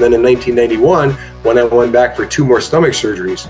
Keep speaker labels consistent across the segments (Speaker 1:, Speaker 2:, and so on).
Speaker 1: then in 1991, when I went back for 2 more stomach surgeries,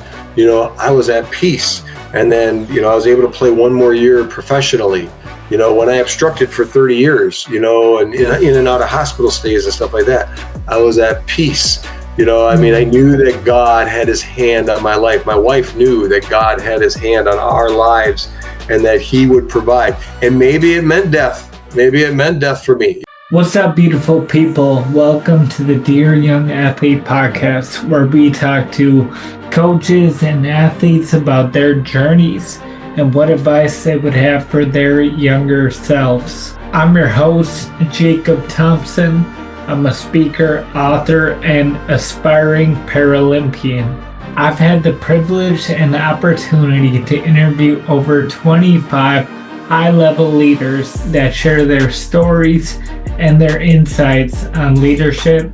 Speaker 1: I was at peace. And then, I was able to play 1 more year professionally. When I obstructed for 30 years, and in and out of hospital stays and stuff like that, I was at peace. I knew that God had his hand on my life. My wife knew that God had his hand on our lives and that he would provide. And maybe it meant death. Maybe it meant death for me.
Speaker 2: What's up, beautiful people? Welcome to the Dear Young Athlete podcast, where we talk to coaches and athletes about their journeys and what advice they would have for their younger selves. I'm your host, Jacob Thompson. I'm a speaker, author, and aspiring Paralympian. I've had the privilege and the opportunity to interview over 25 high-level leaders that share their stories and their insights on leadership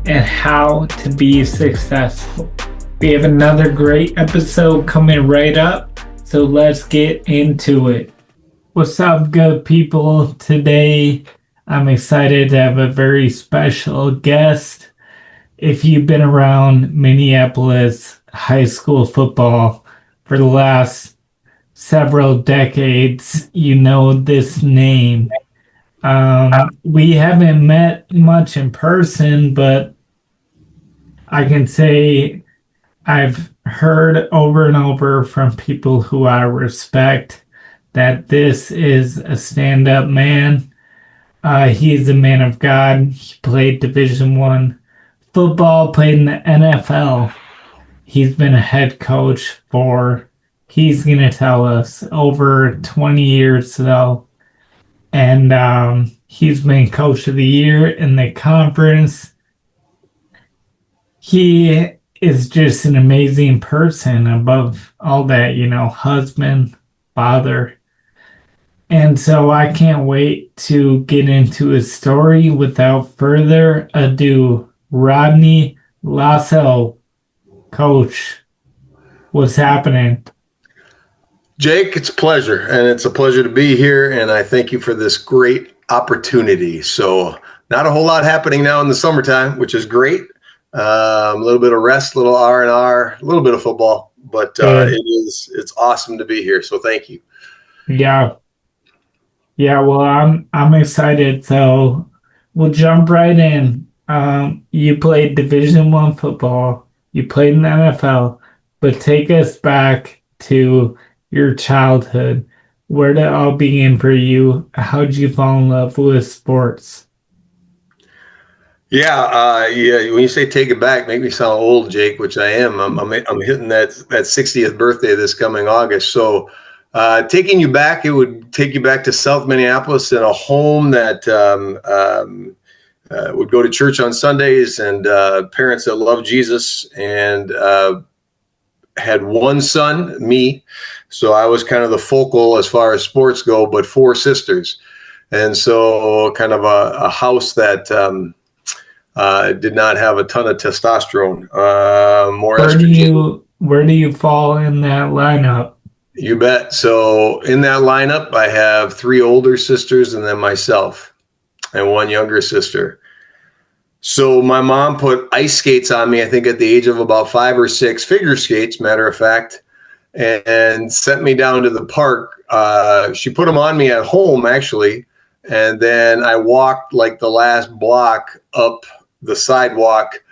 Speaker 2: and how to be successful. We have another great episode coming right up, so let's get into it. What's up, good people? Today, I'm excited to have a very special guest. If you've been around Minneapolis high school football for the last several decades, you know this name. We haven't met much in person, but I can say I've heard over and over from people who I respect that this is a stand-up man. He's a man of God. He played Division I football, played in the NFL. He's been a head coach for, he's going to tell us, over 20 years though. And he's been coach of the year in the conference. He is just an amazing person above all that, husband, father. And so I can't wait to get into his story. Without further ado, Rodney Lossow. Coach, what's happening?
Speaker 1: Jake, it's a pleasure, and it's a pleasure to be here, and I thank you for this great opportunity. So not a whole lot happening now in the summertime, which is great. A little bit of rest, a little R&R, a little bit of football, but it's awesome to be here, so thank you.
Speaker 2: Yeah, well, I'm excited, so we'll jump right in. You played Division I football, you played in the NFL, but take us back to your childhood. Where did it all begin for you? How did you fall in love with sports?
Speaker 1: Yeah. When you say take it back, make me sound old, Jake, which I am. I'm hitting that 60th birthday this coming August. So, taking you back, it would take you back to South Minneapolis in a home that would go to church on Sundays, and parents that loved Jesus, and had one son, me. So I was kind of the focal as far as sports go, but 4 sisters. And so kind of a house that did not have a ton of testosterone. More estrogen.
Speaker 2: Where do you fall in that lineup?
Speaker 1: You bet. So in that lineup, I have 3 older sisters and then myself and 1 younger sister. So my mom put ice skates on me, I think at the age of about 5 or 6, figure skates, matter of fact, and sent me down to the park. She put them on me at home, actually, and then I walked like the last block up the sidewalk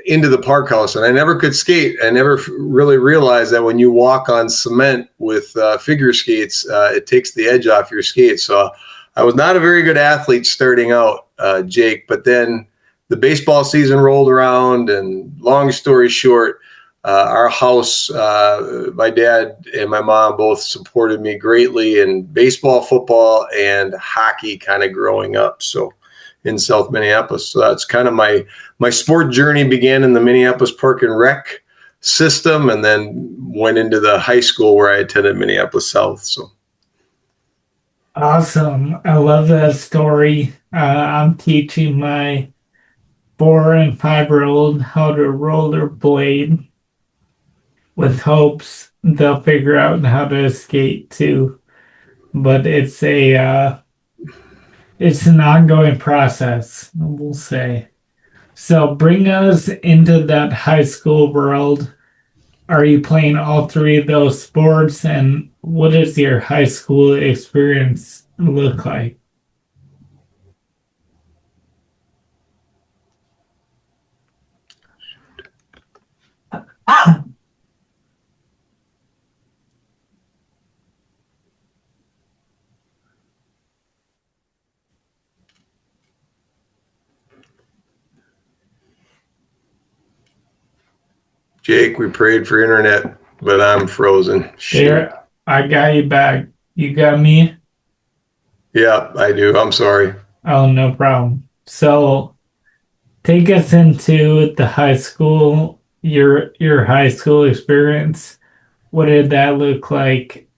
Speaker 1: into the park house, and I never could skate. I never really realized that when you walk on cement with figure skates, it takes the edge off your skates. So I was not a very good athlete starting out, Jake, but then the baseball season rolled around, and long story short, our house, my dad and my mom both supported me greatly in baseball, football, and hockey kind of growing up. So in South Minneapolis. So that's kind of my sport journey began in the Minneapolis Park and Rec system, and then went into the high school where I attended Minneapolis South. So
Speaker 2: awesome. I love that story. I'm teaching my 4 and 5-year-old how to rollerblade with hopes they'll figure out how to skate too. But it's an ongoing process, we'll say. So bring us into that high school world. Are you playing all three of those sports? And what does your high school experience look like?
Speaker 1: Jake, we prayed for internet, but I'm frozen. Shoot.
Speaker 2: There, I got you back. You got me?
Speaker 1: Yeah, I do. I'm sorry.
Speaker 2: Oh, no problem. So take us into the high school, your high school experience. What did that look like,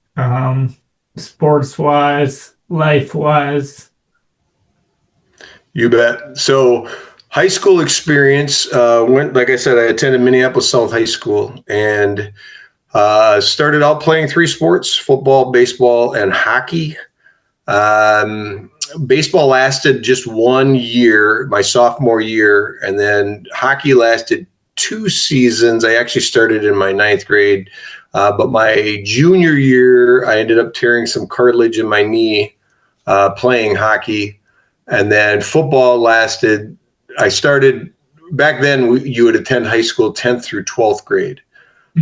Speaker 2: sports wise, life wise?
Speaker 1: You bet. So, high school experience went, like I said, I attended Minneapolis South High School and started out playing three sports: football, baseball, and hockey. Baseball lasted just 1 year, my sophomore year, and then hockey lasted 2 seasons. I actually started in my ninth grade, but my junior year, I ended up tearing some cartilage in my knee playing hockey. And then football lasted, I started back then, you would attend high school 10th through 12th grade.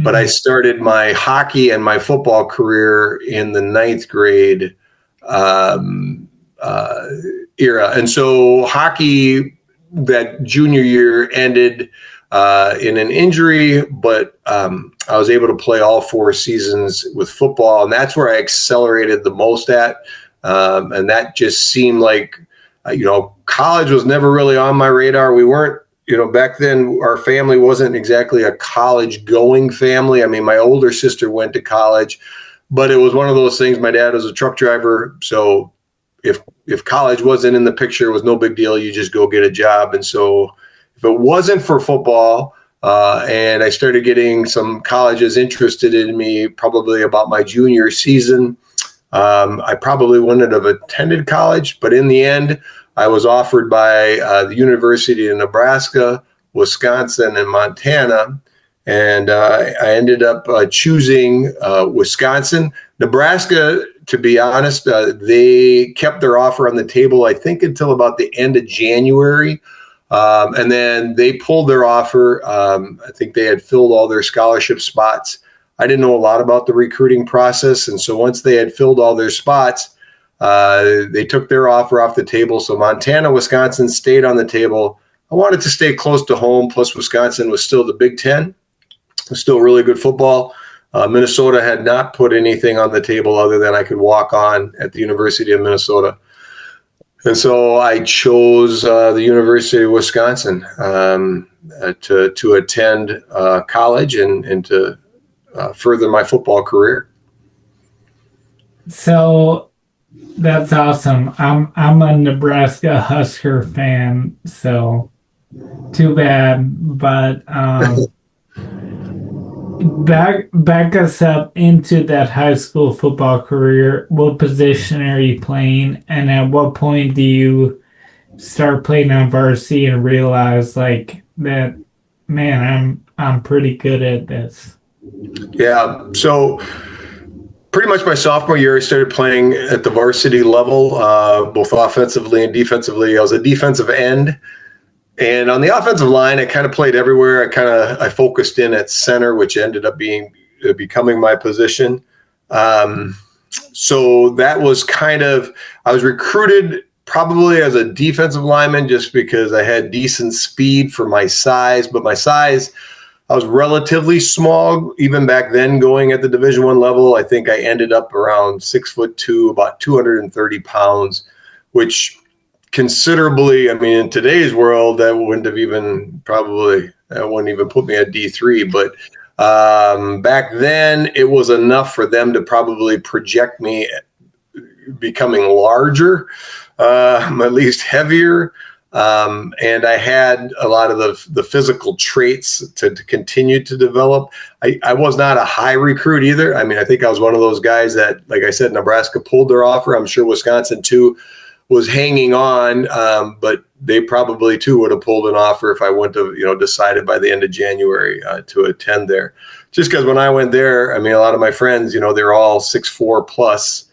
Speaker 1: But I started my hockey and my football career in the ninth grade era. And so hockey that junior year ended in an injury, but I was able to play all 4 seasons with football. And that's where I accelerated the most at. And that just seemed like, college was never really on my radar. We weren't, back then our family wasn't exactly a college going family. I mean, my older sister went to college, but it was one of those things. My dad was a truck driver. So if college wasn't in the picture, it was no big deal. You just go get a job. And so if it wasn't for football, and I started getting some colleges interested in me probably about my junior season, I probably wouldn't have attended college, but in the end, I was offered by the University of Nebraska, Wisconsin, and Montana, and I ended up choosing Wisconsin. Nebraska, to be honest, they kept their offer on the table, I think, until about the end of January, and then they pulled their offer. I think they had filled all their scholarship spots. I didn't know a lot about the recruiting process, and so once they had filled all their spots, they took their offer off the table. So Montana, Wisconsin stayed on the table. I wanted to stay close to home, plus Wisconsin was still the Big Ten. It was still really good football. Minnesota had not put anything on the table other than I could walk on at the University of Minnesota. And so I chose the University of Wisconsin to attend college and to further my football career.
Speaker 2: So that's awesome. I'm a Nebraska Husker fan, so too bad. But back us up into that high school football career. What position are you playing, and at what point do you start playing on varsity and realize like that, man, I'm pretty good at this?
Speaker 1: Yeah, so pretty much my sophomore year, I started playing at the varsity level, both offensively and defensively. I was a defensive end. And on the offensive line, I kind of played everywhere. I focused in at center, which ended up becoming my position. So that was I was recruited probably as a defensive lineman just because I had decent speed for my size, but my size, I was relatively small even back then going at the Division I level. I think I ended up around 6'2", about 230 pounds, which considerably, I mean, in today's world, that wouldn't even put me at D3. But back then, it was enough for them to probably project me becoming larger, at least heavier. And I had a lot of the physical traits to continue to develop. I was not a high recruit either. I mean, I think I was one of those guys that, like I said, Nebraska pulled their offer. I'm sure Wisconsin too was hanging on, but they probably too would have pulled an offer if I wouldn't have, decided by the end of January to attend there. Just because when I went there, I mean, a lot of my friends, they're all 6'4" plus,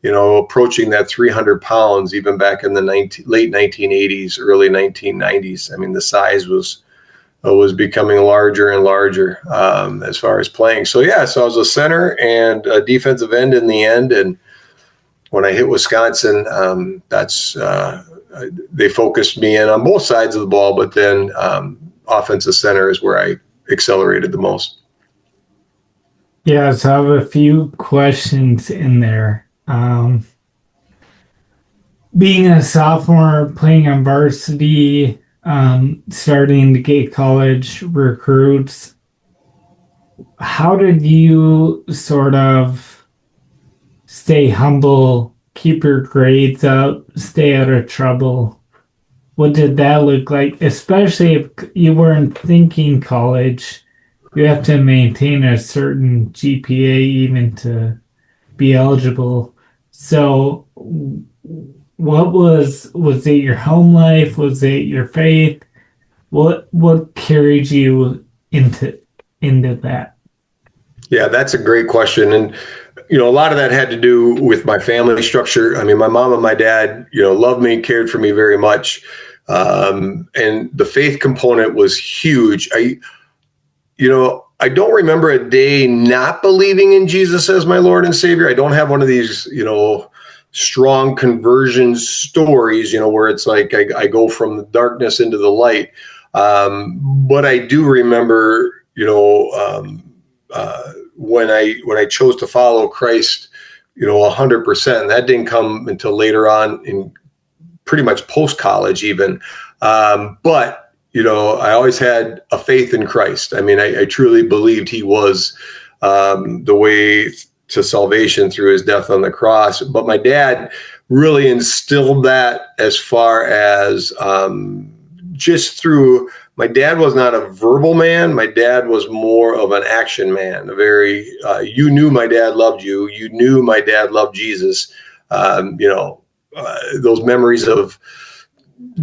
Speaker 1: approaching that 300 pounds, even back in the late 1980s, early 1990s. I mean, the size was becoming larger and larger as far as playing. So I was a center and a defensive end in the end. And when I hit Wisconsin, they focused me in on both sides of the ball, but then offensive center is where I accelerated the most.
Speaker 2: Yeah, so I have a few questions in there. Being a sophomore, playing on varsity, starting to get college recruits, how did you sort of stay humble, keep your grades up, stay out of trouble? What did that look like? Especially if you weren't thinking college, you have to maintain a certain GPA even to be eligible. So what was it your home life? Was it your faith? What carried you into that?
Speaker 1: Yeah, that's a great question. And, a lot of that had to do with my family structure. I mean, my mom and my dad, loved me, cared for me very much. And the faith component was huge. I don't remember a day not believing in Jesus as my Lord and Savior. I don't have one of these, strong conversion stories, where it's like I go from the darkness into the light. But I do remember, when I chose to follow Christ, 100%. That didn't come until later on in pretty much post-college even. But, I always had a faith in Christ. I mean, I truly believed he was the way to salvation through his death on the cross. But my dad really instilled that as far as just through. My dad was not a verbal man. My dad was more of an action man. You knew my dad loved you. You knew my dad loved Jesus. Those memories of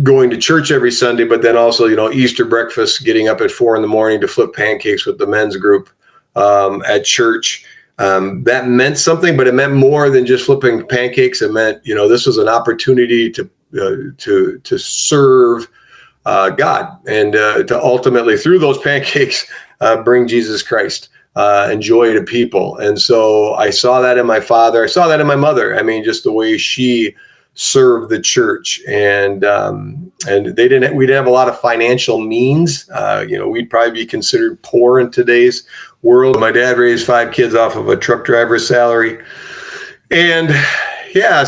Speaker 1: going to church every Sunday, but then also, Easter breakfast, getting up at 4 a.m. to flip pancakes with the men's group at church. That meant something, but it meant more than just flipping pancakes. It meant, this was an opportunity to serve God and to ultimately, through those pancakes, bring Jesus Christ and joy to people. And so I saw that in my father. I saw that in my mother. I mean, just the way she served the church, and we didn't have a lot of financial means. We'd probably be considered poor in today's world. My dad raised 5 kids off of a truck driver's salary. And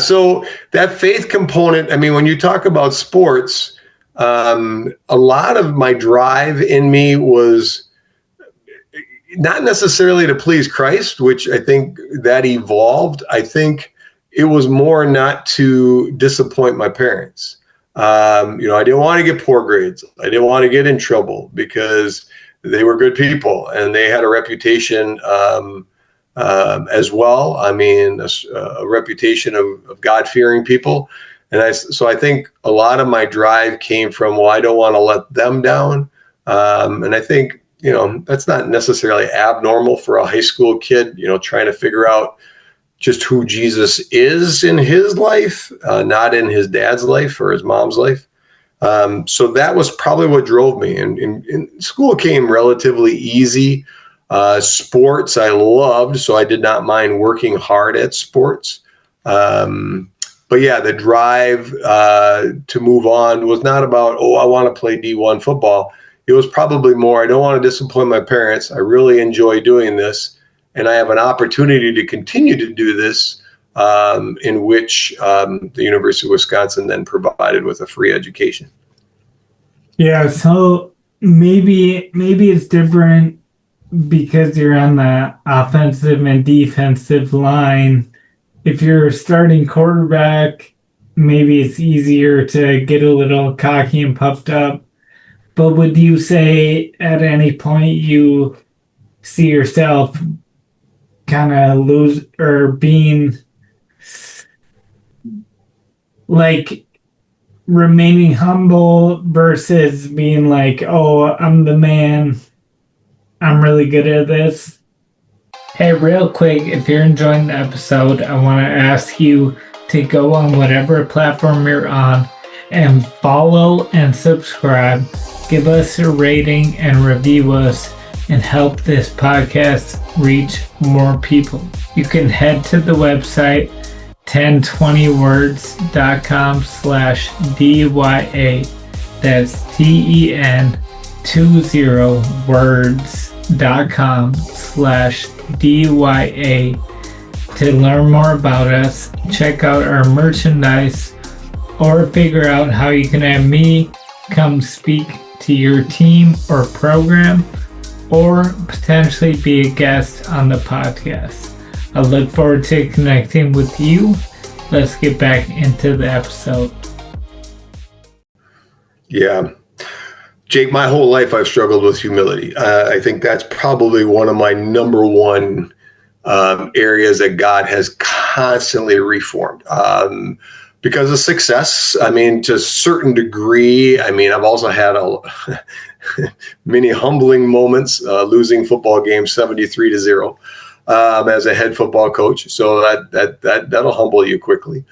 Speaker 1: so that faith component, I mean, when you talk about sports, a lot of my drive in me was not necessarily to please Christ, which I think that evolved. I think it was more not to disappoint my parents. I didn't want to get poor grades. I didn't want to get in trouble because they were good people and they had a reputation as well. I mean, a reputation of God-fearing people. And so I think a lot of my drive came from, I don't want to let them down. And I think, that's not necessarily abnormal for a high school kid, trying to figure out just who Jesus is in his life, not in his dad's life or his mom's life. So that was probably what drove me. And school came relatively easy. Sports I loved, so I did not mind working hard at sports. But the drive to move on was not about, I want to play D1 football. It was probably more, I don't want to disappoint my parents. I really enjoy doing this. And I have an opportunity to continue to do this, in which the University of Wisconsin then provided with a free education.
Speaker 2: Yeah, so maybe it's different because you're on the offensive and defensive line. If you're starting quarterback, maybe it's easier to get a little cocky and puffed up. But would you say at any point you see yourself kind of lose or being like remaining humble versus being like, oh, I'm the man, I'm really good at this. Hey, real quick, if you're enjoying the episode, I want to ask you to go on whatever platform you're on and follow and subscribe. Give us a rating and review us and help this podcast reach more people. You can head to the website 1020words.com/DYA. That's TEN20words.com/DYA to learn more about us, check out our merchandise, or figure out how you can have me come speak to your team or program, or potentially be a guest on the podcast. I look forward to connecting with you. Let's get back into the episode.
Speaker 1: Yeah. Jake, my whole life I've struggled with humility. I think that's probably one of my number one areas that God has constantly reformed. Because of success, I mean, to a certain degree, I mean, I've also had many humbling moments, losing football games 73-0 as a head football coach. So that'll humble you quickly.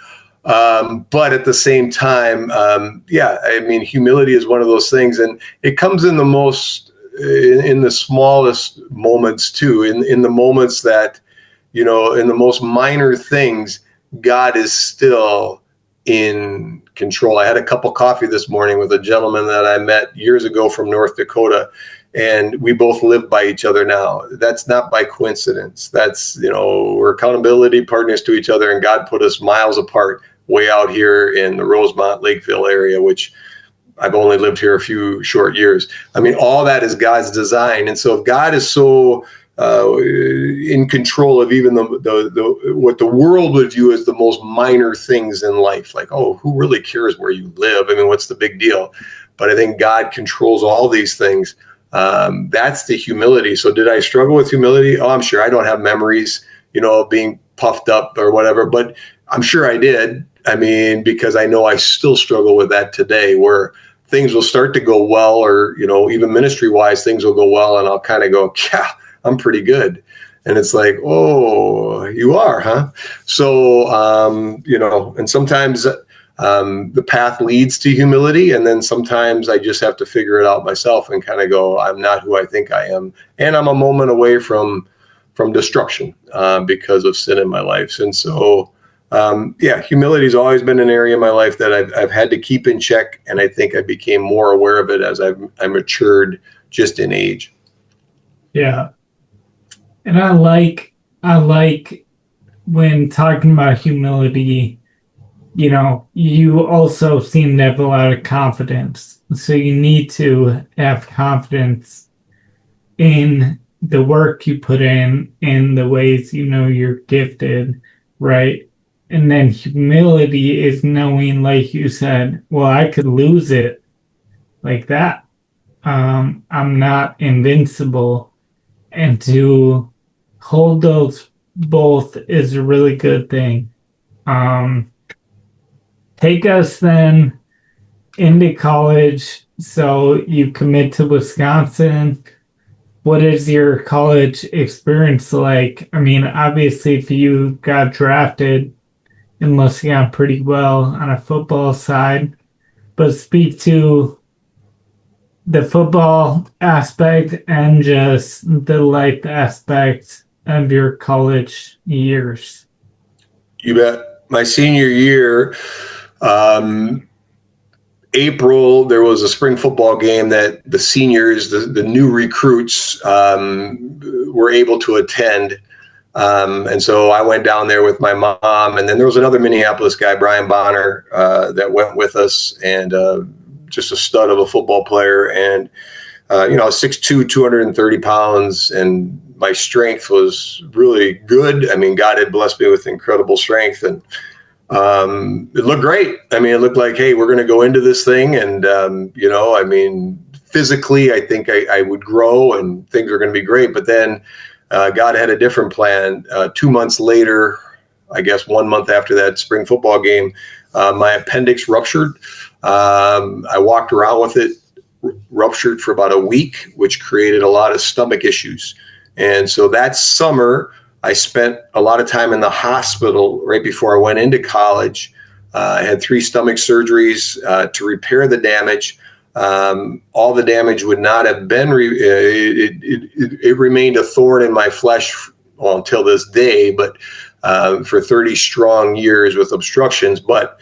Speaker 1: But at the same time, I mean, humility is one of those things, and it comes in in the smallest moments too, in the moments that, in the most minor things, God is still in control. I had a cup of coffee this morning with a gentleman that I met years ago from North Dakota, and we both live by each other now. That's not by coincidence. That's, we're accountability partners to each other, and God put us miles apart way out here in the Rosemont, Lakeville area, which I've only lived here a few short years. I mean, all that is God's design. And so if God is so in control of even the what the world would view as the most minor things in life, like, oh, who really cares where you live? I mean, what's the big deal? But I think God controls all these things. That's the humility. So did I struggle with humility? Oh, I'm sure. I don't have memories, of being puffed up or whatever, but I'm sure I did. I mean, because I know I still struggle with that today, where things will start to go well, or, even ministry wise, things will go well, and I'll kind of go, yeah, I'm pretty good. And it's like, oh, you are, huh? So, and sometimes the path leads to humility. And then sometimes I just have to figure it out myself and kind of go, I'm not who I think I am. And I'm a moment away from destruction because of sin in my life. And so, humility has always been an area in my life that I've had to keep in check. And I think I became more aware of it as I matured just in age.
Speaker 2: Yeah. And I like when talking about humility, you also seem to have a lot of confidence. So you need to have confidence in the work you put in the ways you're gifted, right? And then humility is knowing, like you said, well, I could lose it like that. I'm not invincible. And to hold those both is a really good thing. Take us then into college. So you commit to Wisconsin. What is your college experience like? I mean, obviously, if you got drafted, it must have gone pretty well on a football side. But speak to the football aspect and just the life aspect of your college years.
Speaker 1: You bet. My senior year, April, there was a spring football game that the seniors, the new recruits, were able to attend. And so I went down there with my mom, and then there was another Minneapolis guy, Brian Bonner, that went with us, and just a stud of a football player. And, 6'2", 230 pounds, and my strength was really good. I mean, God had blessed me with incredible strength, and it looked great. I mean, it looked like, hey, we're going to go into this thing. And, physically, I think I would grow and things are going to be great. But then God had a different plan. 2 months later, I guess 1 month after that spring football game, my appendix ruptured. I walked around with it, ruptured for about a week, which created a lot of stomach issues. And so that summer, I spent a lot of time in the hospital right before I went into college. I had 3 stomach surgeries to repair the damage. All the damage would not have been, it remained a thorn in my flesh, well, until this day, but for 30 strong years with obstructions. But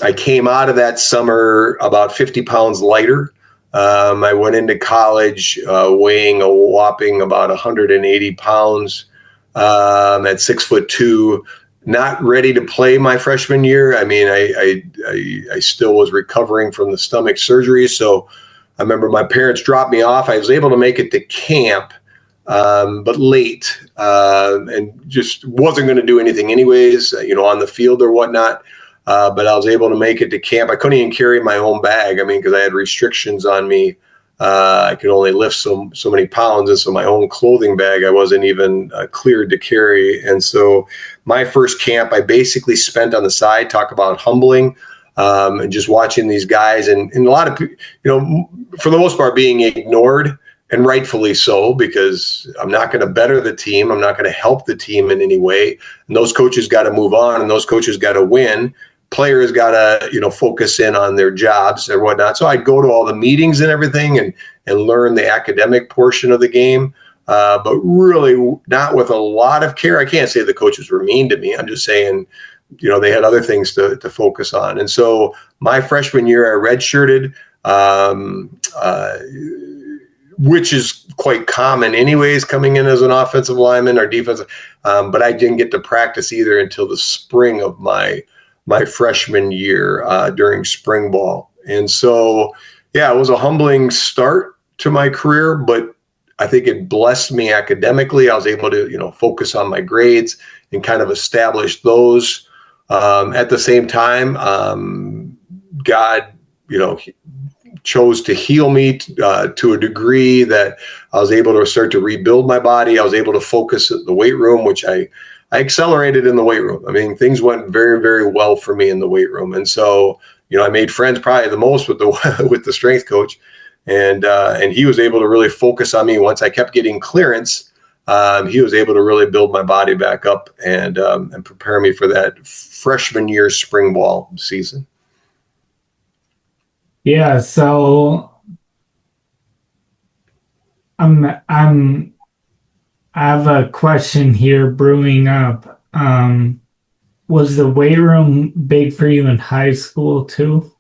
Speaker 1: I came out of that summer about 50 pounds lighter. I went into college weighing a whopping about 180 pounds at 6'2", not ready to play my freshman year. I mean, I still was recovering from the stomach surgery. So I remember my parents dropped me off. I was able to make it to camp, but late, and just wasn't going to do anything anyways, on the field or whatnot. But I was able to make it to camp. I couldn't even carry my own bag. I mean, because I had restrictions on me. I could only lift so many pounds. And so my own clothing bag, I wasn't even cleared to carry. And so my first camp, I basically spent on the side, talk about humbling, and just watching these guys. And a lot of, for the most part, being ignored, and rightfully so, because I'm not going to better the team. I'm not going to help the team in any way. And those coaches got to move on, and those coaches got to win. Players got to, focus in on their jobs and whatnot. So I'd go to all the meetings and everything and learn the academic portion of the game, but really not with a lot of care. I can't say the coaches were mean to me. I'm just saying, they had other things to focus on. And so my freshman year, I redshirted, which is quite common anyways, coming in as an offensive lineman or defensive. But I didn't get to practice either until the spring of my freshman year during spring ball. And so, yeah, it was a humbling start to my career, but I think it blessed me academically. I was able to, focus on my grades and kind of establish those. At the same time, God, chose to heal me to a degree that I was able to start to rebuild my body. I was able to focus at the weight room, which I accelerated in the weight room. I mean, things went very, very well for me in the weight room. And so, I made friends probably the most with the strength coach, and he was able to really focus on me. Once I kept getting clearance, he was able to really build my body back up and prepare me for that freshman year spring ball season.
Speaker 2: Yeah, so I have a question here brewing up. Was the weight room big for you in high school too?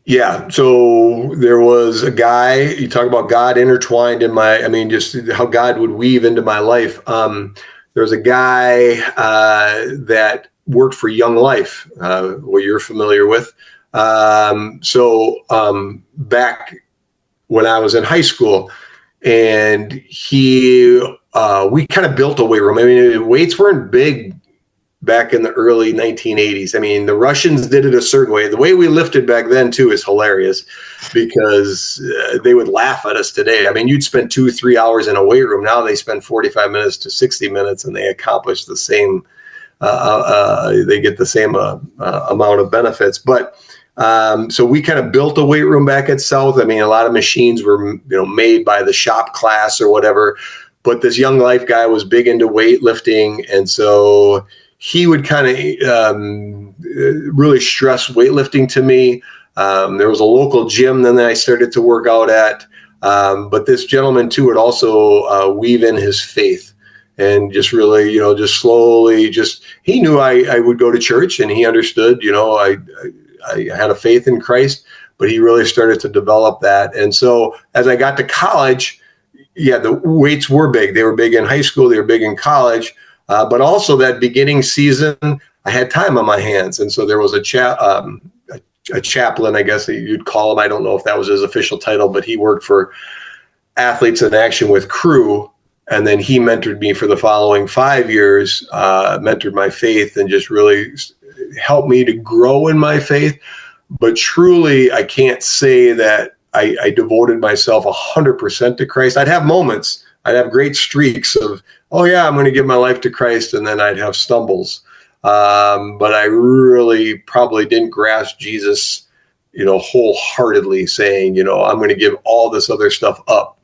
Speaker 1: Yeah, so there was a guy, you talk about God intertwined in just how God would weave into my life. There was a guy that worked for Young Life, what you're familiar with. Back when I was in high school, and we kind of built a weight room. I mean, weights weren't big back in the early 1980s. I mean, the Russians did it a certain way. The way we lifted back then too is hilarious, because they would laugh at us today. I mean, you'd spend 2-3 hours in a weight room. Now they spend 45 minutes to 60 minutes and they accomplish the same, they get the same amount of benefits. But so we kind of built a weight room back at South. I mean, a lot of machines were, made by the shop class or whatever, but this Young Life guy was big into weightlifting. And so he would kind of really stress weightlifting to me. There was a local gym then that I started to work out at. But this gentleman too would also weave in his faith. And just really, just slowly, he knew I would go to church, and he understood, I had a faith in Christ, but he really started to develop that. And so as I got to college, yeah, the weights were big. They were big in high school. They were big in college. But also that beginning season, I had time on my hands. And so there was a chaplain, I guess you'd call him. I don't know if that was his official title, but he worked for Athletes in Action with Crew. And then he mentored me for the following 5 years, mentored my faith, and just really helped me to grow in my faith. But truly, I can't say that I devoted myself 100% to Christ. I'd have moments. I'd have great streaks of, oh yeah, I'm going to give my life to Christ. And then I'd have stumbles. But I really probably didn't grasp Jesus, wholeheartedly, saying, I'm going to give all this other stuff up.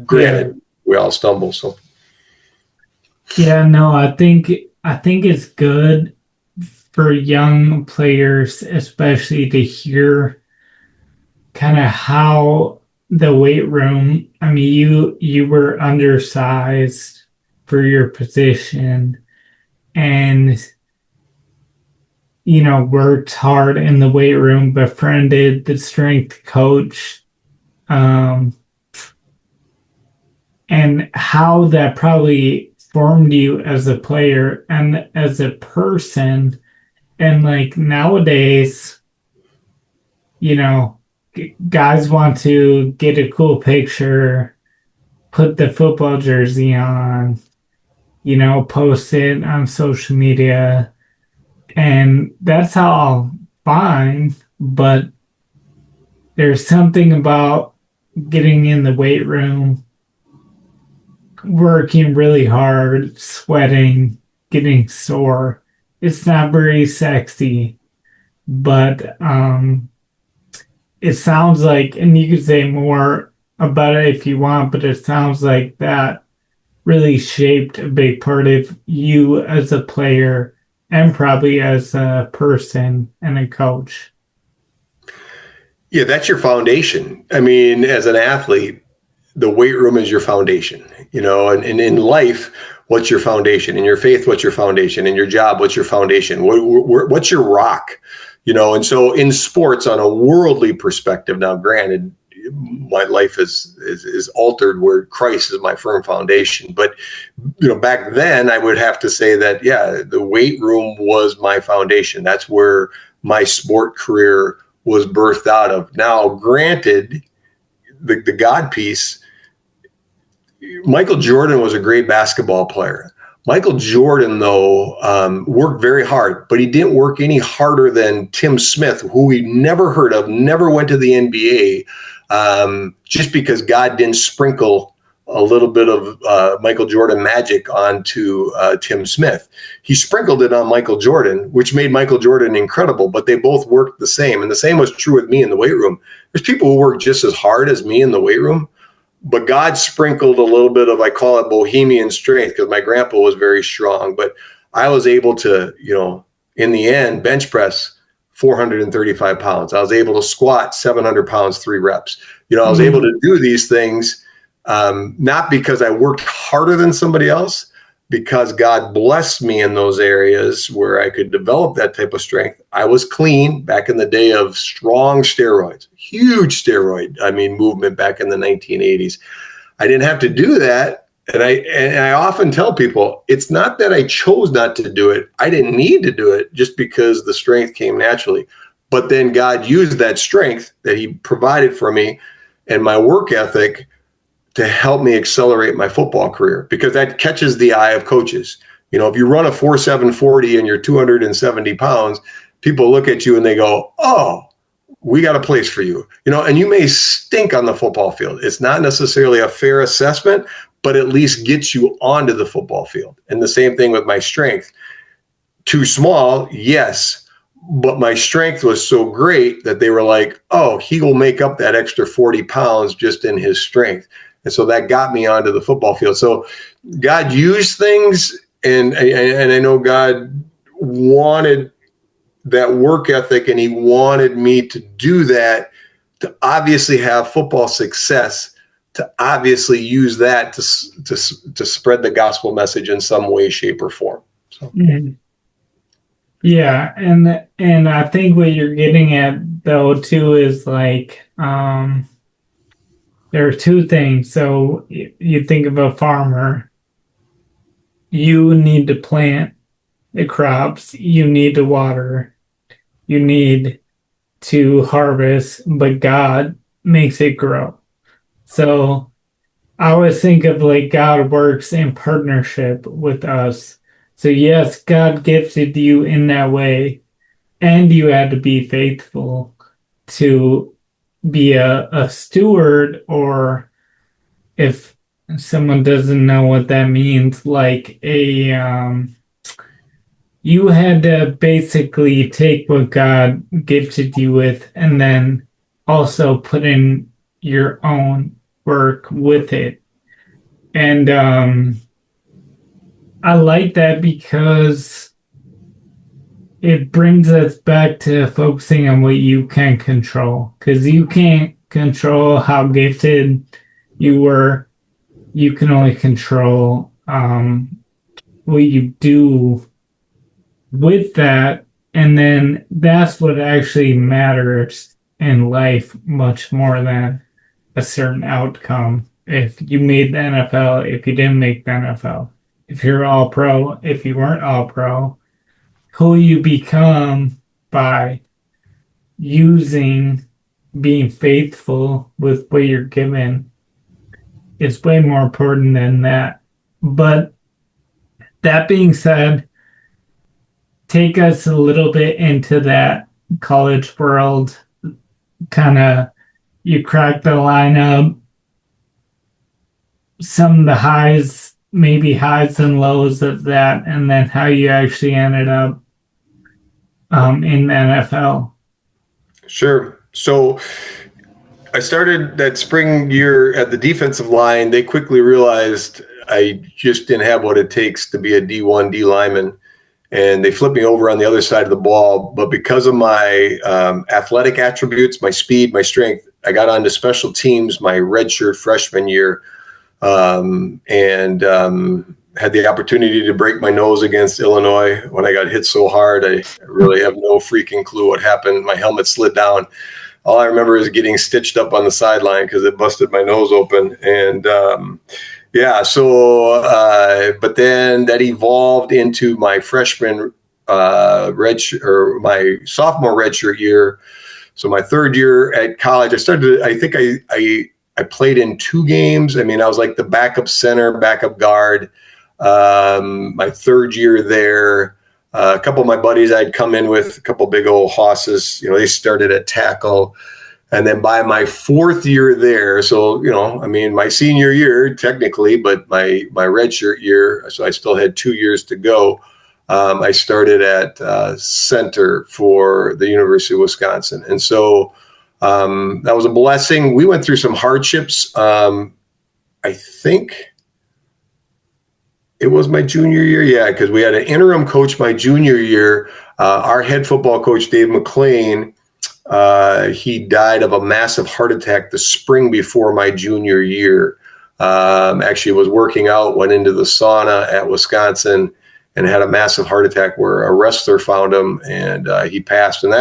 Speaker 1: Granted, we all stumble. So
Speaker 2: yeah, no, I think it's good for young players, especially to hear kind of how the weight room. I mean, you were undersized for your position, and worked hard in the weight room, befriended the strength coach, um, and how that probably formed you as a player and as a person. And like nowadays, guys want to get a cool picture, put the football jersey on, post it on social media, and that's all fine. But there's something about getting in the weight room, working really hard, sweating, getting sore. It's not very sexy, but it sounds like, and you could say more about it if you want, but it sounds like that really shaped a big part of you as a player and probably as a person and a coach.
Speaker 1: yeah, that's your foundation. I mean, as an athlete, the weight room is your foundation, and in life, what's your foundation? In your faith, what's your foundation? In your job, what's your foundation? What's your rock? And so in sports, on a worldly perspective, now granted, my life is altered where Christ is my firm foundation. But, back then I would have to say that, yeah, the weight room was my foundation. That's where my sport career was birthed out of. Now, granted, the God piece, Michael Jordan was a great basketball player. Michael Jordan, though, worked very hard, but he didn't work any harder than Tim Smith, who we never heard of, never went to the NBA, just because God didn't sprinkle a little bit of Michael Jordan magic onto Tim Smith. He sprinkled it on Michael Jordan, which made Michael Jordan incredible, but they both worked the same. And the same was true with me in the weight room. There's people who work just as hard as me in the weight room, but God sprinkled a little bit of, I call it bohemian strength, because my grandpa was very strong. But I was able to, in the end, bench press 435 pounds. I was able to squat 700 pounds, 3 reps. I was able to do these things, not because I worked harder than somebody else, because God blessed me in those areas where I could develop that type of strength. I was clean back in the day of strong steroids, huge steroid, movement back in the 1980s. I didn't have to do that. And I often tell people, it's not that I chose not to do it. I didn't need to do it just because the strength came naturally. But then God used that strength that he provided for me and my work ethic to help me accelerate my football career, because that catches the eye of coaches. If you run a 4.740 and you're 270 pounds, people look at you and they go, oh, we got a place for you, and you may stink on the football field. It's not necessarily a fair assessment, but at least gets you onto the football field. And the same thing with my strength. Too small, yes, but my strength was so great that they were like, oh, he will make up that extra 40 pounds just in his strength. And so that got me onto the football field. So God used things, and I know God wanted that work ethic, and he wanted me to do that, to obviously have football success, to obviously use that to spread the gospel message in some way, shape, or form. So.
Speaker 2: Mm-hmm. Yeah, and I think what you're getting at though too is like there are two things. So you think of a farmer, you need to plant the crops, you need to water, you need to harvest, but God makes it grow. So I always think of like God works in partnership with us. So yes, God gifted you in that way, and you had to be faithful to be a steward, or if someone doesn't know what that means, like a you had to basically take what God gifted you with and then also put in your own work with it. And I like that because it brings us back to focusing on what you can control. Because you can't control how gifted you were. You can only control what you do with that, and then that's what actually matters in life much more than a certain outcome. If you made the NFL, if you didn't make the NFL, if you're all pro, if you weren't all pro, who you become by using being faithful with what you're given is way more important than that. But that being said, take us a little bit into that college world. Kind of, you cracked the lineup, some of the highs, maybe highs and lows of that, and then how you actually ended up in the NFL.
Speaker 1: Sure. So I started that spring year at the defensive line. They quickly realized I just didn't have what it takes to be a D1 D lineman, and they flipped me over on the other side of the ball. But because of my athletic attributes, my speed, my strength, I got onto special teams my redshirt freshman year, and had the opportunity to break my nose against Illinois when I got hit so hard. I really have no freaking clue what happened. My helmet slid down. All I remember is getting stitched up on the sideline because it busted my nose open. And but then that evolved into my freshman my sophomore redshirt year. So my third year at college, I played in 2 games. I mean, I was like the backup center, backup guard. My third year there, a couple of my buddies I'd come in with, a couple of big old hosses, they started at tackle. And then by my 4th year there, so, my senior year technically, but my redshirt year, so I still had 2 years to go. I started at center for the University of Wisconsin. And so that was a blessing. We went through some hardships. I think it was my junior year. Yeah, because we had an interim coach my junior year. Our head football coach, Dave McLean, he died of a massive heart attack the spring before my junior year. Actually was working out, went into the sauna at Wisconsin and had a massive heart attack where a wrestler found him and he passed. And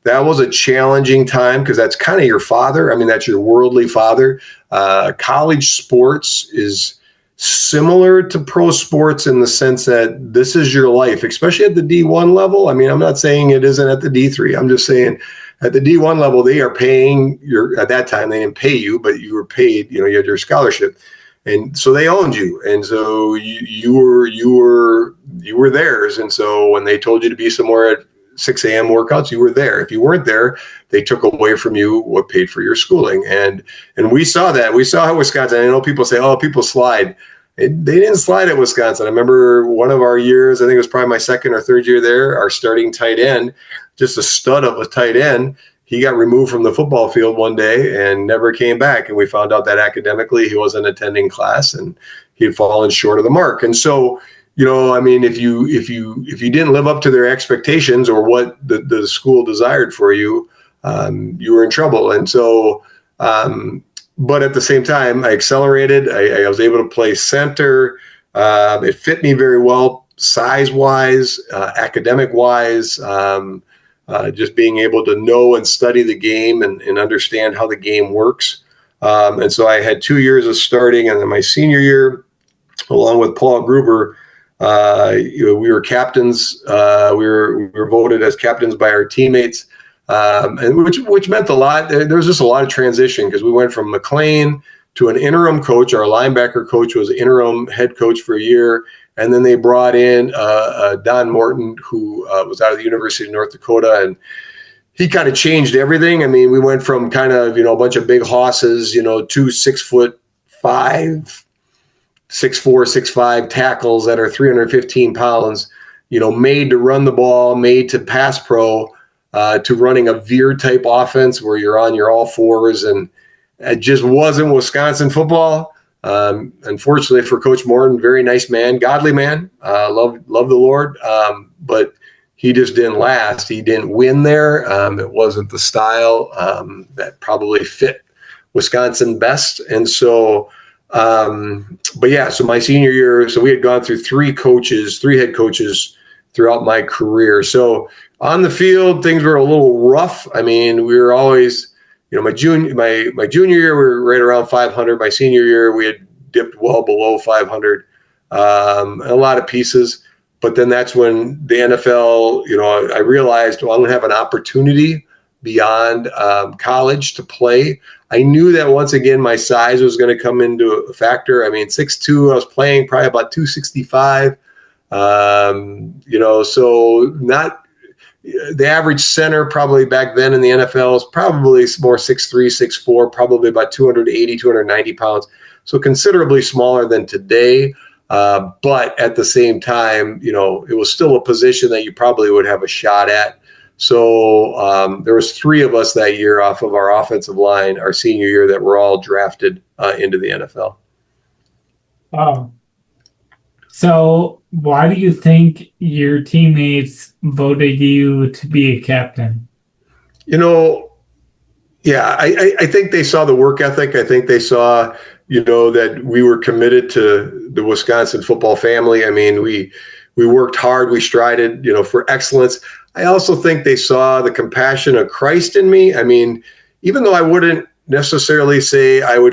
Speaker 1: that was a challenging time because that's kind of your father. I mean, that's your worldly father. College sports is similar to pro sports in the sense that this is your life, especially at the D1 level. I mean, I'm not saying it isn't at the D3. I'm just saying at the D1 level, they are paying at that time, they didn't pay you, but you were paid, you had your scholarship. And so they owned you. And so you were theirs. And so when they told you to be somewhere at 6 a.m. workouts, you were there. If you weren't there, they took away from you what paid for your schooling. And we saw that. We saw how Wisconsin, I know people say, oh, people slide. They didn't slide at Wisconsin. I remember one of our years, I think it was probably my second or third year there, our starting tight end, just a stud of a tight end. He got removed from the football field one day and never came back. And we found out that academically he wasn't attending class and he had fallen short of the mark. And so, if you didn't live up to their expectations or what the school desired for you, you were in trouble. And so, but at the same time, I accelerated. I was able to play center. It fit me very well, size-wise, academic-wise, just being able to know and study the game and understand how the game works. And so I had 2 years of starting, and then my senior year, along with Paul Gruber, we were captains. We were voted as captains by our teammates, and which meant a lot. There was just a lot of transition because we went from McLean to an interim coach. Our linebacker coach was an interim head coach for a year, and then they brought in Don Morton, who was out of the University of North Dakota, and he kind of changed everything. I mean, we went from kind of a bunch of big hosses, 2 6'5", 6'4", 6'5" tackles that are 315 pounds made to run the ball, made to pass pro, to running a veer type offense where you're on your all fours, and it just wasn't Wisconsin football. Unfortunately for Coach Morton, very nice man, godly man, love the Lord, but he just didn't last. He didn't win there. It wasn't the style that probably fit Wisconsin best. And so, but yeah, so my senior year, so we had gone through three head coaches throughout my career. So on the field, things were a little rough. I mean, we were always, my junior year, we were right around 500. My senior year, we had dipped well below 500, a lot of pieces. But then that's when the NFL, I realized, well, I'm going to have an opportunity beyond college to play. I knew that once again, my size was going to come into a factor. I mean, 6'2", I was playing probably about 265. So not the average center probably back then in the NFL is probably more 6'3", 6'4", probably about 280, 290 pounds. So considerably smaller than today. But at the same time, it was still a position that you probably would have a shot at. So there was three of us that year off of our offensive line, our senior year, that were all drafted into the NFL.
Speaker 2: Oh. So why do you think your teammates voted you to be a captain?
Speaker 1: Yeah, I think they saw the work ethic. I think they saw, that we were committed to the Wisconsin football family. I mean, we worked hard. We strided, for excellence. I also think they saw the compassion of Christ in me. I mean, even though I wouldn't necessarily say I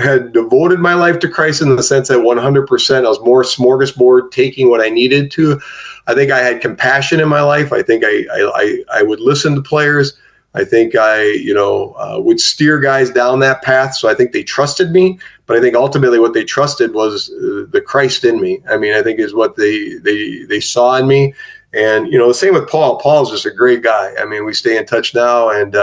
Speaker 1: had devoted my life to Christ in the sense that 100%, I was more smorgasbord, taking what I needed to. I think I had compassion in my life. I think I would listen to players. I think I would steer guys down that path. So I think they trusted me, but I think ultimately what they trusted was the Christ in me. I mean, I think is what they saw in me. And, the same with Paul. Paul's just a great guy. I mean, we stay in touch now, and,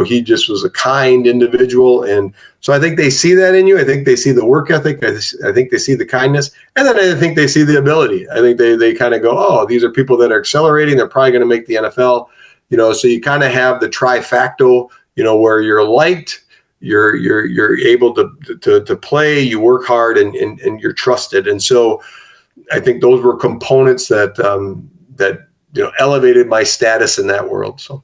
Speaker 1: he just was a kind individual. And so I think they see that in you. I think they see the work ethic. I think they see the kindness. And then I think they see the ability. I think they kind of go, oh, these are people that are accelerating. They're probably going to make the NFL. So you kind of have the trifacto, where you're liked, you're able to play, you work hard, and you're trusted. And so I think those were components that elevated my status in that world. So.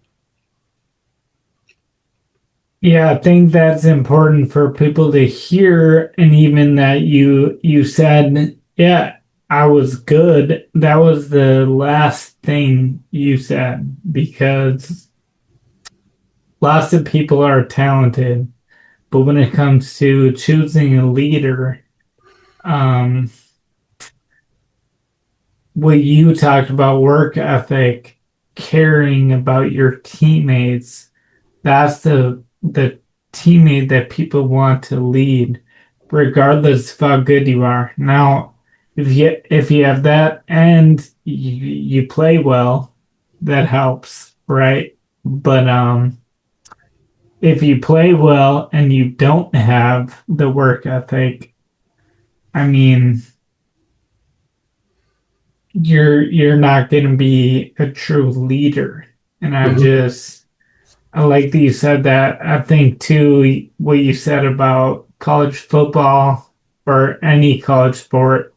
Speaker 2: Yeah, I think that's important for people to hear. And even that you said, yeah, I was good. That was the last thing you said, because lots of people are talented, but when it comes to choosing a leader, what you talked about, work ethic, caring about your teammates, that's the teammate that people want to lead, regardless of how good you are. Now, if you have that and you play well, that helps, right? But if you play well and you don't have the work ethic, I mean, you're not going to be a true leader. And I like that you said that. I think too, what you said about college football or any college sport,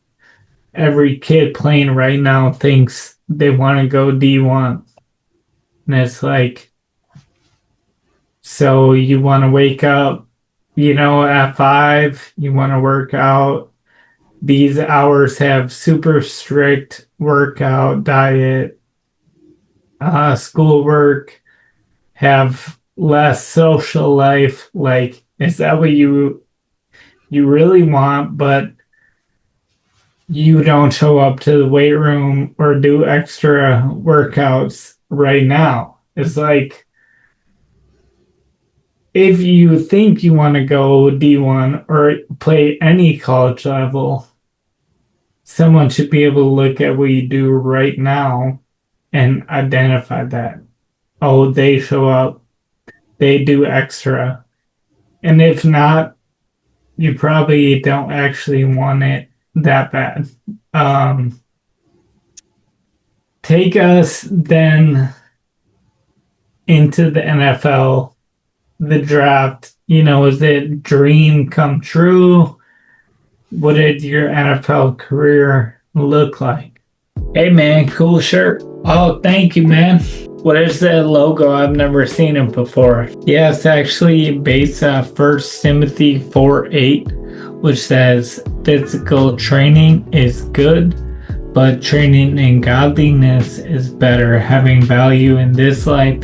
Speaker 2: every kid playing right now thinks they want to go D1. And it's like, so you want to wake up, at 5, you want to work out. These hours have super strict workout, diet, schoolwork, have less social life. Like, is that what you really want? But you don't show up to the weight room or do extra workouts right now. It's like, if you think you want to go D1 or play any college level, someone should be able to look at what you do right now and identify that. Oh, they show up, they do extra. And if not, you probably don't actually want it that bad. take us then into the NFL, the draft. Is it dream come true? What did your NFL career look like? Hey man, cool shirt. Oh, thank you, man. What is that logo? I've never seen it before. Yeah, it's actually based on 1 Timothy 4:8, which says physical training is good, but training in godliness is better, having value in this life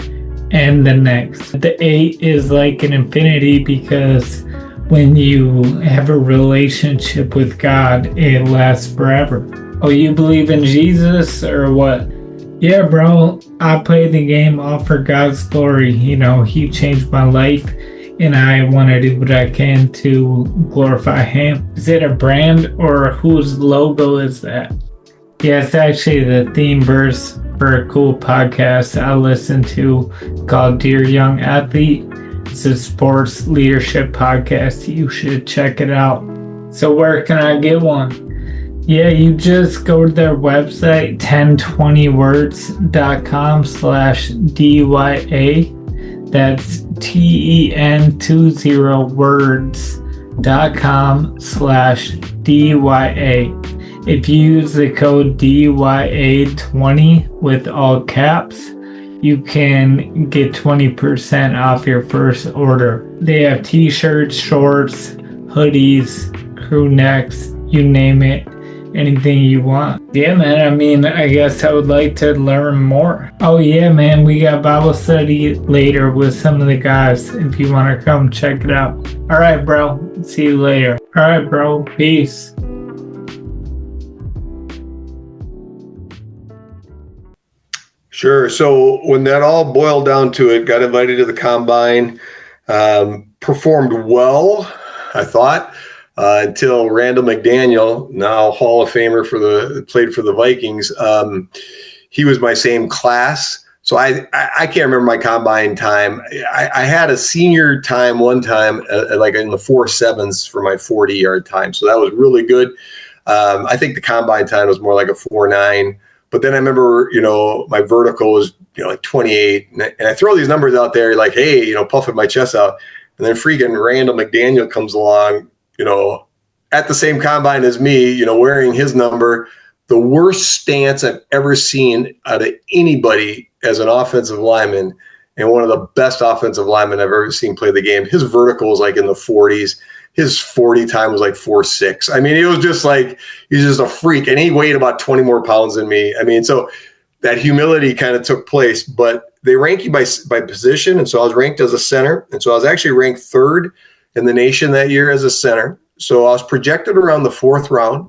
Speaker 2: and the next. The 8 is like an infinity because when you have a relationship with God, it lasts forever. Oh, you believe in Jesus or what? Yeah, bro, I play the game all for God's glory. He changed my life and I want to do what I can to glorify Him. Is it a brand or whose logo is that? Yeah, it's actually the theme verse for a cool podcast I listen to called Dear Young Athlete. It's a sports leadership podcast. You should check it out. So where can I get one? Yeah, you just go to their website, 1020words.com/DYA. That's TEN20words.com/DYA. If you use the code DYA20 with all caps, you can get 20% off your first order. They have t-shirts, shorts, hoodies, crew necks, you name it, anything you want. Yeah, man, I guess I would like to learn more. Oh yeah, man, we got Bible study later with some of the guys if you want to come check it out. All right, bro. See you later. All right, bro. Peace.
Speaker 1: Sure. So when that all boiled down to it, got invited to the combine, performed well, I thought, until Randall McDaniel, now Hall of Famer played for the Vikings. He was my same class. So I can't remember my combine time. I had a senior time one time, like in the 4.7s for my 40-yard time. So that was really good. I think the combine time was more like a 4.9. But then I remember, my vertical was, like 28. And I throw these numbers out there like, hey, puffing my chest out. And then freaking Randall McDaniel comes along, at the same combine as me, wearing his number. The worst stance I've ever seen out of anybody as an offensive lineman, and one of the best offensive linemen I've ever seen play the game. His vertical was like in the 40s. His 40 time was like 4.6. It was just like, he's just a freak. And he weighed about 20 more pounds than me. So that humility kind of took place, but they rank you by position. And so I was ranked as a center. And so I was actually ranked 3rd in the nation that year as a center. So I was projected around the 4th round.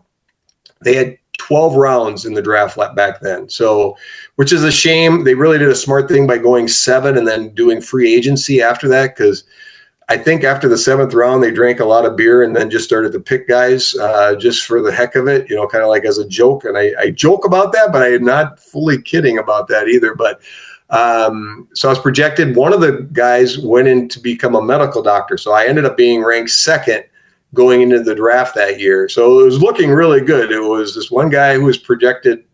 Speaker 1: They had 12 rounds in the draft back then. So, which is a shame. They really did a smart thing by going 7 and then doing free agency after that, because I think after the 7th round, they drank a lot of beer and then just started to pick guys just for the heck of it, kind of like as a joke. And I joke about that, but I am not fully kidding about that either. But so I was projected. One of the guys went in to become a medical doctor. So I ended up being ranked 2nd going into the draft that year. So it was looking really good. It was this one guy who was projected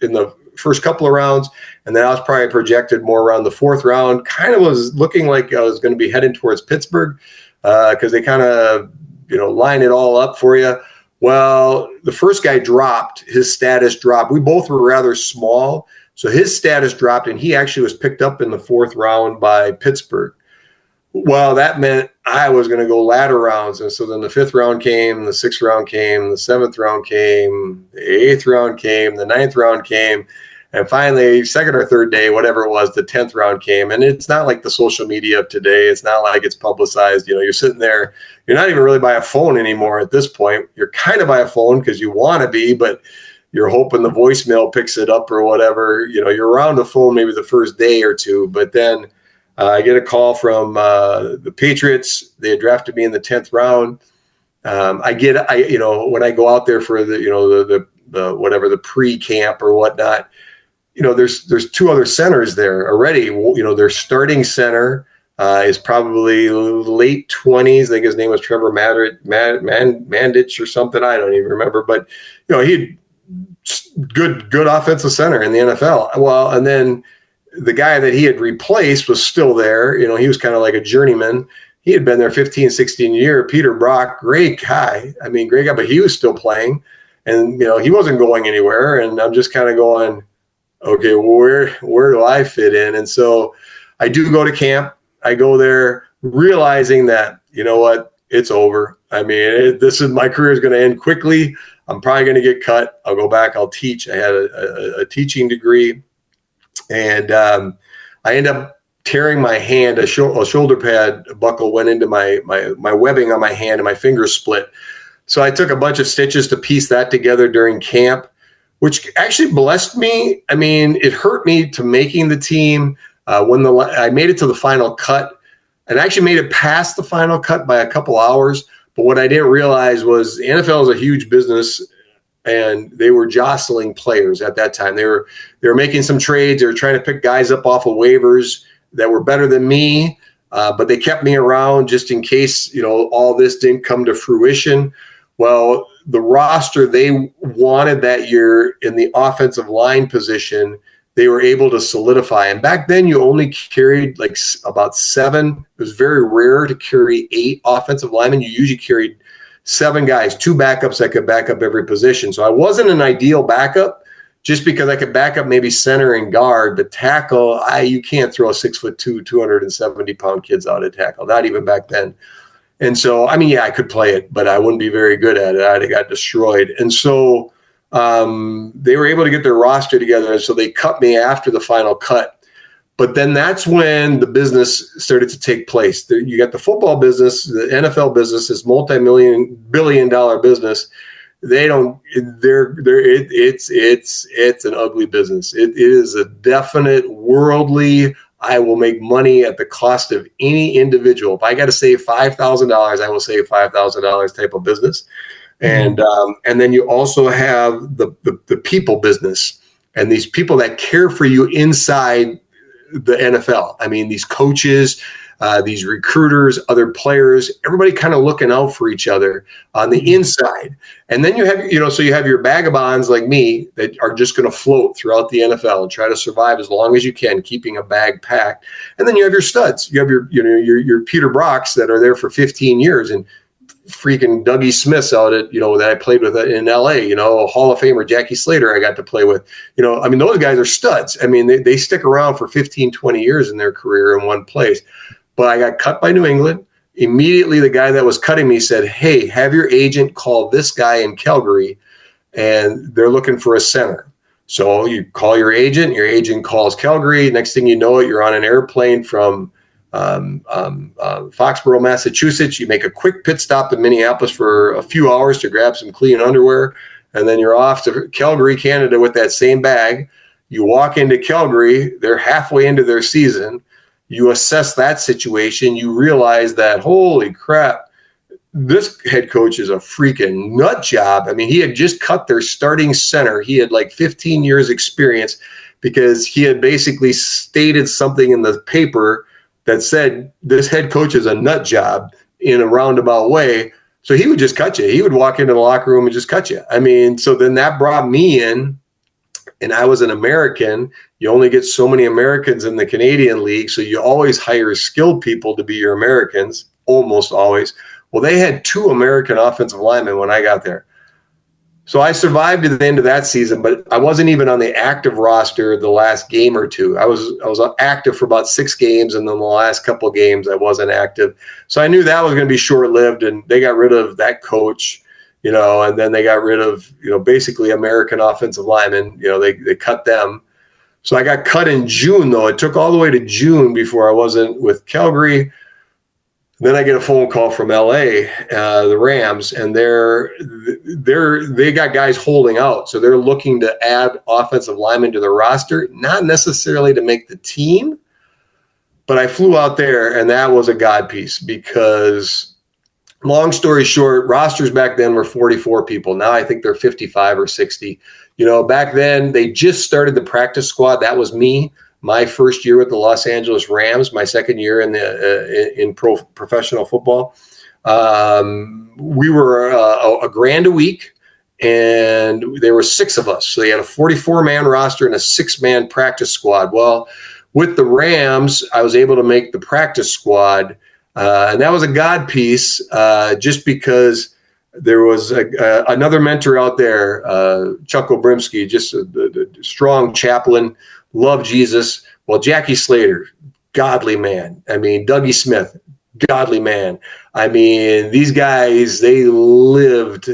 Speaker 1: in the first couple of rounds, and then I was probably projected more around the 4th round. Kind of was looking like I was going to be heading towards Pittsburgh because they kind of, line it all up for you. Well, the first guy dropped. His status dropped. We both were rather small, so his status dropped, and he actually was picked up in the 4th round by Pittsburgh. Well, that meant I was going to go ladder rounds. And so then the 5th round came, the 6th round came, the 7th round came, the 8th round came, the 9th round came. And finally, 2nd or 3rd day, whatever it was, the 10th round came. And it's not like the social media of today. It's not like it's publicized. You're sitting there. You're not even really by a phone anymore at this point. You're kind of by a phone because you want to be, but you're hoping the voicemail picks it up or whatever. You're around the phone maybe the first day or two, but then I get a call from the Patriots. They had drafted me in the 10th round. When I go out there for the the pre-camp or whatnot, there's 2 other centers there already. Their starting center is probably late 20s. I think his name was Trevor Mandich or something. I don't even remember, but he'd good offensive center in the NFL. Well, and then the guy that he had replaced was still there. He was kind of like a journeyman. He had been there 15, 16 years. Peter Brock, great guy. Great guy, but he was still playing. And, he wasn't going anywhere. And I'm just kind of going, okay, where do I fit in? And so I do go to camp. I go there realizing that, you know what, it's over. My career is going to end quickly. I'm probably going to get cut. I'll go back. I'll teach. I had a teaching degree. And I end up tearing my hand. A shoulder pad buckle went into my webbing on my hand, and my fingers split. So I took a bunch of stitches to piece that together during camp, which actually blessed me. It hurt me to making the team. When I made it to the final cut, and I actually made it past the final cut by a couple hours. But what I didn't realize was the NFL is a huge business, and they were jostling players at that time. They were making some trades. They were trying to pick guys up off of waivers that were better than me, but they kept me around just in case, all this didn't come to fruition. Well, the roster they wanted that year in the offensive line position, they were able to solidify. And back then you only carried like about 7. It was very rare to carry 8 offensive linemen. You usually carried 7 guys, 2 backups that could back up every position. So I wasn't an ideal backup just because I could back up maybe center and guard, but tackle, you can't throw 6'2", 270-pound kids out at tackle, not even back then. And so, I could play it, but I wouldn't be very good at it. I'd have got destroyed. And so they were able to get their roster together, and so they cut me after the final cut. But then that's when the business started to take place. You got the football business, the NFL business, this multi-billion-dollar business. It's an ugly business. It is a definite worldly, I will make money at the cost of any individual. If I got to save $5,000, I will save $5,000 type of business. And then you also have the people business, and these people that care for you inside the NFL. These coaches, these recruiters, other players, everybody kind of looking out for each other on the inside. And then you have, so you have your vagabonds like me that are just going to float throughout the NFL and try to survive as long as you can, keeping a bag packed. And then you have your studs. You have your Peter Brocks that are there for 15 years, and freaking Dougie Smiths out at, that I played with in LA, Hall of Famer Jackie Slater I got to play with. Those guys are studs. They stick around for 15, 20 years in their career in one place. But I got cut by New England. Immediately, the guy that was cutting me said, hey, have your agent call this guy in Calgary, and they're looking for a center. So you call your agent calls Calgary. Next thing you know it, you're on an airplane from Foxborough, Massachusetts. You make a quick pit stop in Minneapolis for a few hours to grab some clean underwear, and then you're off to Calgary, Canada with that same bag. You walk into Calgary, they're halfway into their season. You assess that situation. You realize that, holy crap, this head coach is a freaking nut job. He had just cut their starting center. He had like 15 years experience because he had basically stated something in the paper that said this head coach is a nut job in a roundabout way. So he would just cut you. He would walk into the locker room and just cut you. So then that brought me in, and I was an American. You only get so many Americans in the Canadian League, so you always hire skilled people to be your Americans, almost always. Well, they had 2 American offensive linemen when I got there. So I survived to the end of that season, but I wasn't even on the active roster the last game or 2. I was active for about 6 games, and then the last couple of games I wasn't active. So I knew that was going to be short-lived, and they got rid of that coach, and then they got rid of, basically American offensive linemen. They cut them. So I got cut in June, though. It took all the way to June before I wasn't with Calgary. Then I get a phone call from LA, the Rams, and they got guys holding out. So they're looking to add offensive linemen to the roster, not necessarily to make the team, but I flew out there, and that was a God piece because, long story short, rosters back then were 44 people. Now I think they're 55 or 60. Back then they just started the practice squad. That was me. My first year with the Los Angeles Rams, my second year in professional football. We were $1,000 a week, and there were 6 of us. So they had a 44-man roster and a 6-man practice squad. Well, with the Rams, I was able to make the practice squad, and that was a God piece, just because there was another mentor out there, Chuck Obrimsky, just a strong chaplain, loved Jesus. Well, Jackie Slater, godly man. I mean, Dougie Smith, godly man. I mean, these guys, they lived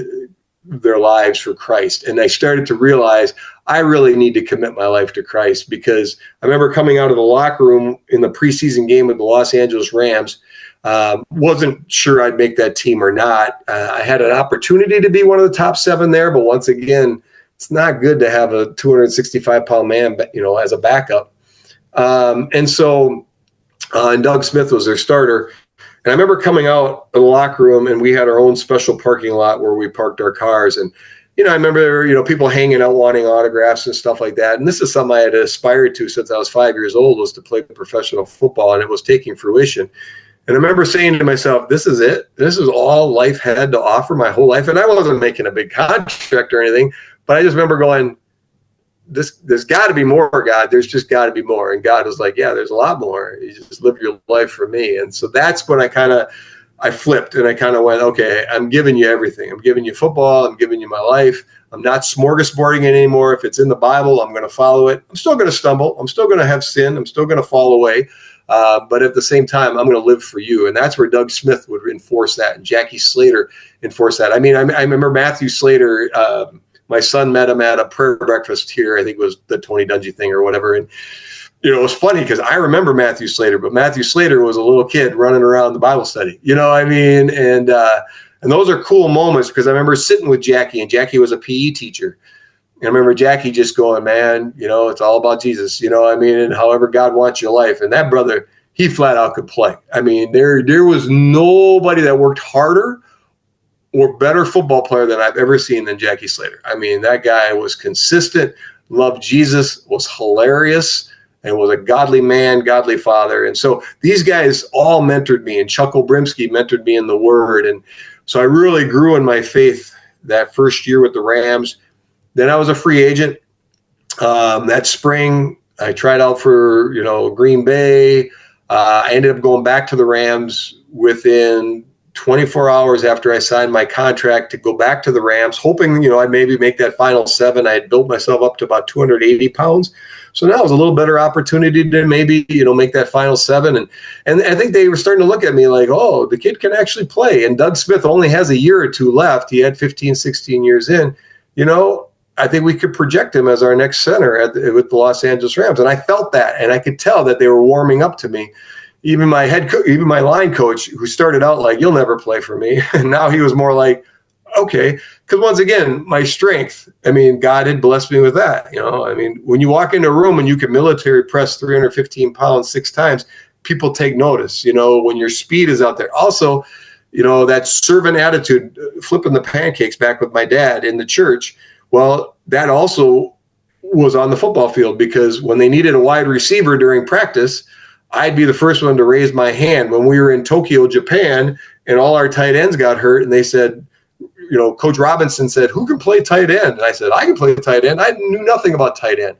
Speaker 1: their lives for Christ. And I started to realize I really need to commit my life to Christ, because I remember coming out of the locker room in the preseason game with the Los Angeles Rams. Wasn't sure I'd make that team or not. I had an opportunity to be one of the top 7 there, but once again, it's not good to have a 265-pound man, as a backup. And Doug Smith was their starter. And I remember coming out of the locker room, and we had our own special parking lot where we parked our cars. And, I remember, people hanging out wanting autographs and stuff like that. And this is something I had aspired to since I was 5 years old, was to play professional football, and it was taking fruition. And I remember saying to myself, this is it. This is all life had to offer my whole life. And I wasn't making a big contract or anything, but I just remember going, there's got to be more, God. There's just got to be more. And God was like, yeah, there's a lot more. You just live your life for me. And so that's when I flipped, and I kind of went, okay, I'm giving you everything. I'm giving you football. I'm giving you my life. I'm not smorgasbording it anymore. If it's in the Bible, I'm going to follow it. I'm still going to stumble. I'm still going to have sin. I'm still going to fall away. But at the same time, I'm going to live for you. And that's where Doug Smith would enforce that, and Jackie Slater enforced that. I mean, I remember Matthew Slater, my son met him at a prayer breakfast here. I think it was the Tony Dungy thing or whatever. And, it was funny because I remember Matthew Slater, but Matthew Slater was a little kid running around the Bible study. And those are cool moments, because I remember sitting with Jackie, and Jackie was a PE teacher. And I remember Jackie just going, man, it's all about Jesus, and however God wants your life. And that brother, he flat out could play. I mean, there was nobody that worked harder or better football player than I've ever seen than Jackie Slater. I mean, that guy was consistent, loved Jesus, was hilarious, and was a godly man, godly father. And so these guys all mentored me, and Chuck Obrimsky mentored me in the Word. And so I really grew in my faith that first year with the Rams. Then I was a free agent. That spring, I tried out for, Green Bay. I ended up going back to the Rams within 24 hours after I signed my contract to go back to the Rams, hoping, I'd maybe make that final 7. I had built myself up to about 280 pounds. So now it was a little better opportunity to maybe, make that final 7. And I think they were starting to look at me like, oh, the kid can actually play. And Doug Smith only has a year or two left. He had 15, 16 years in. I think we could project him as our next center with the Los Angeles Rams. And I felt that, and I could tell that they were warming up to me. Even my even my line coach, who started out like, you'll never play for me. And now he was more like, okay. Because once again, my strength, God had blessed me with that. When you walk into a room and you can military press 315 pounds 6 times, people take notice, when your speed is out there. Also, that servant attitude, flipping the pancakes back with my dad in the church. Well, that also was on the football field, because when they needed a wide receiver during practice, I'd be the first one to raise my hand. When we were in Tokyo, Japan, and all our tight ends got hurt, and they said, Coach Robinson said, who can play tight end? And I said, I can play tight end. I knew nothing about tight end,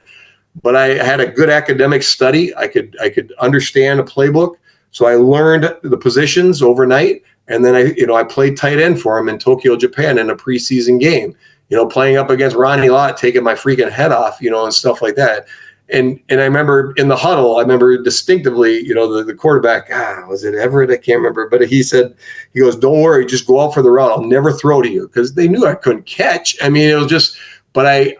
Speaker 1: but I had a good academic study. I could understand a playbook. So I learned the positions overnight. And then I played tight end for him in Tokyo, Japan in a preseason game, playing up against Rodney Lossow, taking my freaking head off, and stuff like that. And I remember in the huddle, I remember distinctively, the quarterback, was it Everett? I can't remember. But he goes, don't worry, just go out for the route. I'll never throw to you, because they knew I couldn't catch. It was just, but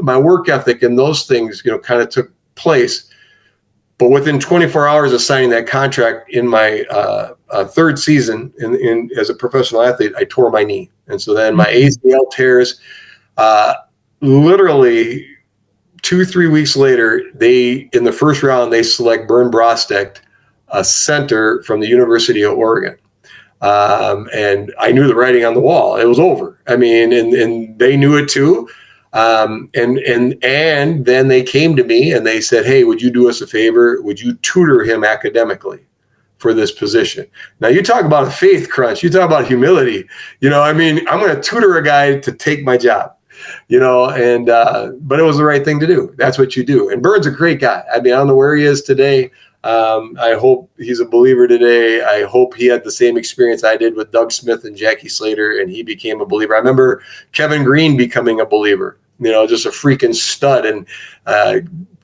Speaker 1: my work ethic and those things, kind of took place. But within 24 hours of signing that contract in my third season in as a professional athlete, I tore my knee. And so then my ACL tears, literally 2-3 weeks later, in the first round, they select Bern Brostek, a center from the University of Oregon. And I knew the writing on the wall. It was over. And they knew it too. And then they came to me and they said, hey, would you do us a favor? Would you tutor him academically for this position. Now you talk about a faith crunch, you talk about humility, I'm going to tutor a guy to take my job, and, but it was the right thing to do. That's what you do. And Bird's a great guy. I don't know where he is today. I hope he's a believer today. I hope he had the same experience I did with Doug Smith and Jackie Slater, and he became a believer. I remember Kevin Green becoming a believer, just a freaking stud. And,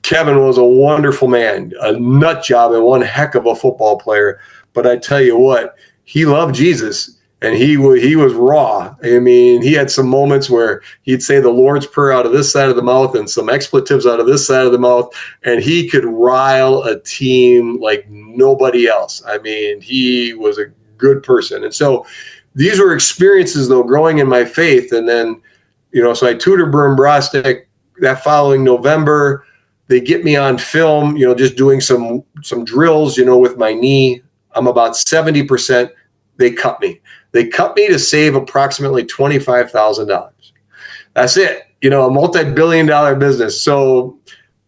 Speaker 1: Kevin was a wonderful man, a nut job, and one heck of a football player. But I tell you what, he loved Jesus, and he was raw. He had some moments where he'd say the Lord's Prayer out of this side of the mouth and some expletives out of this side of the mouth, and he could rile a team like nobody else. He was a good person. And so these were experiences, though, growing in my faith. And then, so I tutored Bernd Brostek that following November. They get me on film, just doing some drills, with my knee. I'm about 70%. They cut me. They cut me to save approximately $25,000. That's it. A multi-billion-dollar business. So,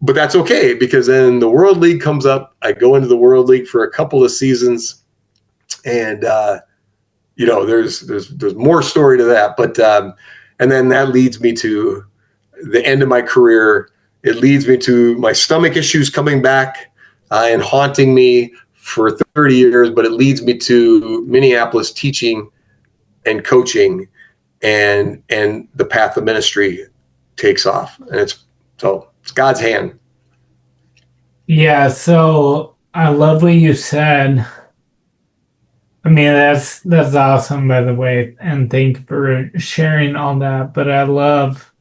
Speaker 1: but that's okay, because then the World League comes up. I go into the World League for a couple of seasons, and there's more story to that. But and then that leads me to the end of my career. It leads me to my stomach issues coming back and haunting me for 30 years, but it leads me to Minneapolis teaching and coaching, and the path of ministry takes off. And it's God's hand.
Speaker 2: Yeah, so I love what you said. That's awesome, by the way, and thank you for sharing all that. But I love,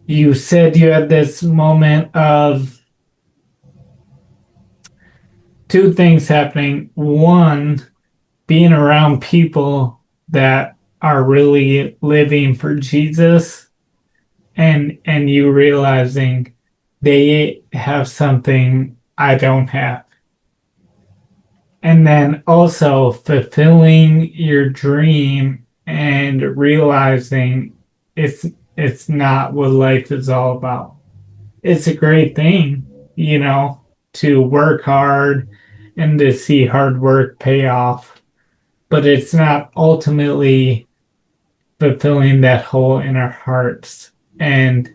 Speaker 2: you said you had this moment of two things happening. One, being around people that are really living for Jesus, and you realizing they have something I don't have. And then also fulfilling your dream and realizing it's not what life is all about. It's a great thing, to work hard and to see hard work pay off, but it's not ultimately fulfilling that hole in our hearts. And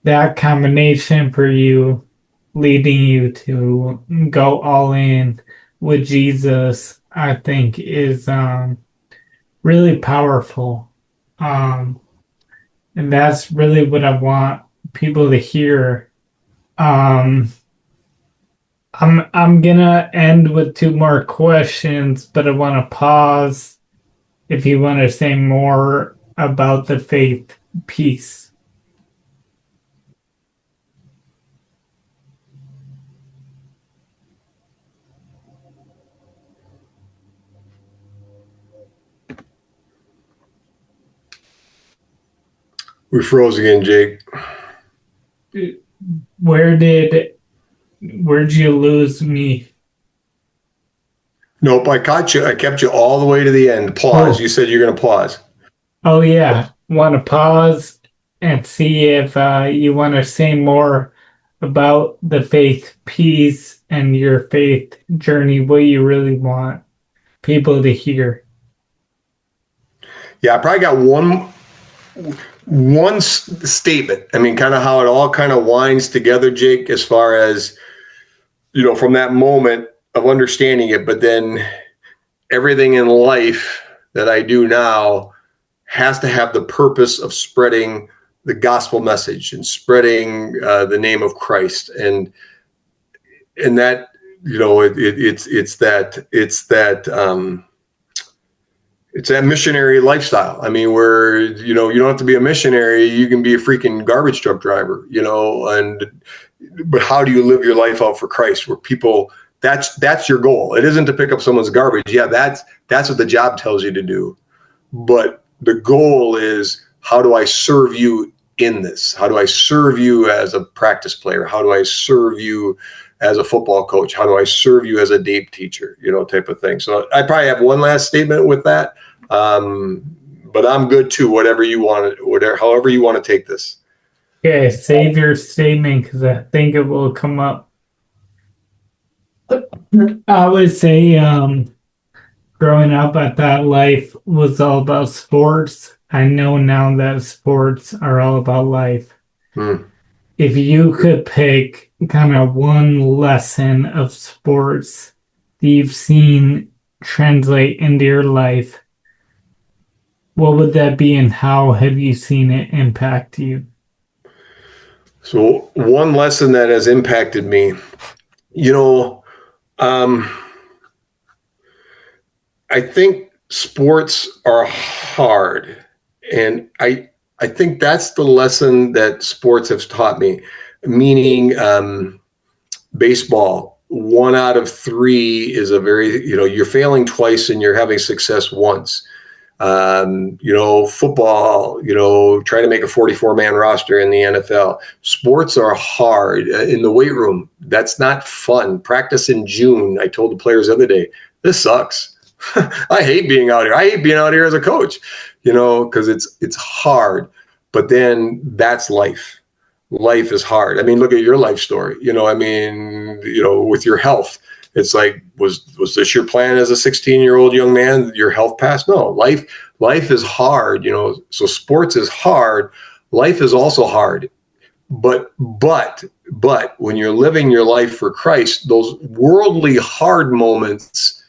Speaker 2: that combination for you, leading you to go all in with Jesus, I think is really powerful. And that's really what I want people to hear. I'm gonna end with two more questions, but I want to pause if you want to say more about the faith piece.
Speaker 1: We froze again, Jake.
Speaker 2: Where'd you lose me?
Speaker 1: Nope, I caught you. I kept you all the way to the end. Pause. Oh. You said you're going to pause.
Speaker 2: Oh, yeah. Want to pause and see if you want to say more about the faith piece and your faith journey, what you really want people to hear.
Speaker 1: Yeah, I probably got one statement. Kind of how it all kind of winds together, Jake, as far as, from that moment of understanding it, but then everything in life that I do now has to have the purpose of spreading the gospel message and spreading the name of Christ. And that, it's that missionary lifestyle. Where, you don't have to be a missionary. You can be a freaking garbage truck driver, but how do you live your life out for Christ, where people, that's your goal. It isn't to pick up someone's garbage. Yeah, that's what the job tells you to do. But the goal is, how do I serve you in this? How do I serve you as a practice player? How do I serve you as a football coach? How do I serve you as a DAPE teacher, type of thing. So I probably have one last statement with that. But I'm good too, however you want to take this.
Speaker 2: Okay, save your statement, because I think it will come up. I would say, growing up, I thought life was all about sports. I know now that sports are all about life.
Speaker 1: Hmm.
Speaker 2: If you could pick kind of one lesson of sports that you've seen translate into your life, what would that be and how have you seen it impact you?
Speaker 1: So one lesson that has impacted me, you know, um, I think sports are hard, and I think that's the lesson that sports have taught me. Meaning, baseball, 1 out of 3 is a very, you're failing twice and you're having success once. Football, trying to make a 44-man roster in the NFL. Sports are hard. In the weight room, that's not fun. Practice in June. I told the players the other day, this sucks. I hate being out here. I hate being out here as a coach, because it's hard. But then that's life. Life is hard. I mean, look at your life story. With your health, it's like, was this your plan as a 16-year-old young man? Your health passed? No, life is hard. So sports is hard. Life is also hard. But when you're living your life for Christ, those worldly hard moments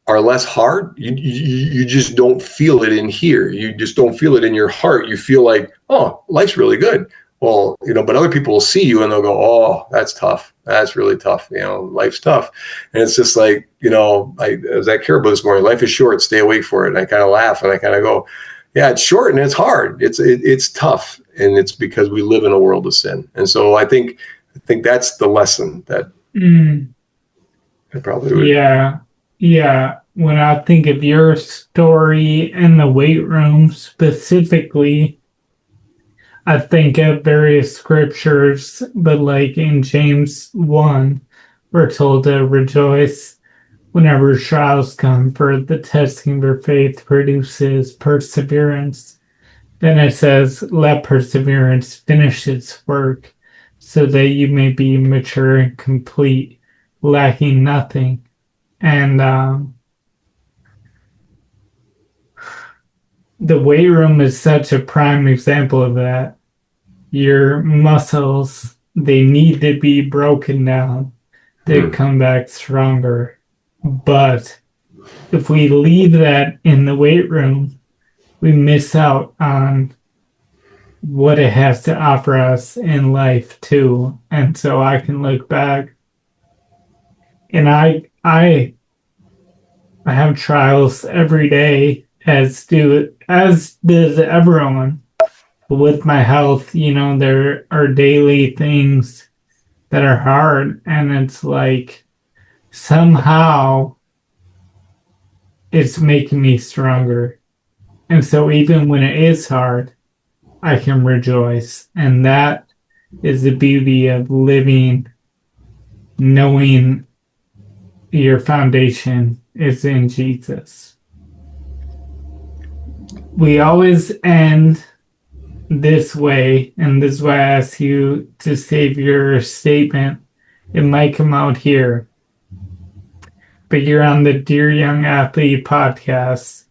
Speaker 1: are less hard. You just don't feel it in here. You just don't feel it in your heart. You feel like, oh, life's really good. Well, but other people will see you and they'll go, oh, that's tough. That's really tough. Life's tough. And it's just like, as I care about this morning, life is short, stay awake for it. And I kind of laugh and I kind of go, yeah, it's short and it's hard. It's tough. And it's because we live in a world of sin. And so I think that's the lesson that I probably would.
Speaker 2: Yeah. Yeah. When I think of your story in the weight room specifically, I think of various scriptures, but like in James 1, we're told to rejoice whenever trials come, for the testing of your faith produces perseverance. Then it says, let perseverance finish its work, so that you may be mature and complete, lacking nothing. And the weight room is such a prime example of that. Your muscles, they need to be broken down to come back stronger. But if we leave that in the weight room, we miss out on what it has to offer us in life too. And so I can look back and I have trials every day, as does everyone. With my health, there are daily things that are hard, and it's like somehow it's making me stronger. And so even when it is hard, I can rejoice. And that is the beauty of living, knowing your foundation is in Jesus. We always end this way, and this is why I ask you to save your statement. It might come out here, but you're on the Dear Young Athlete podcast,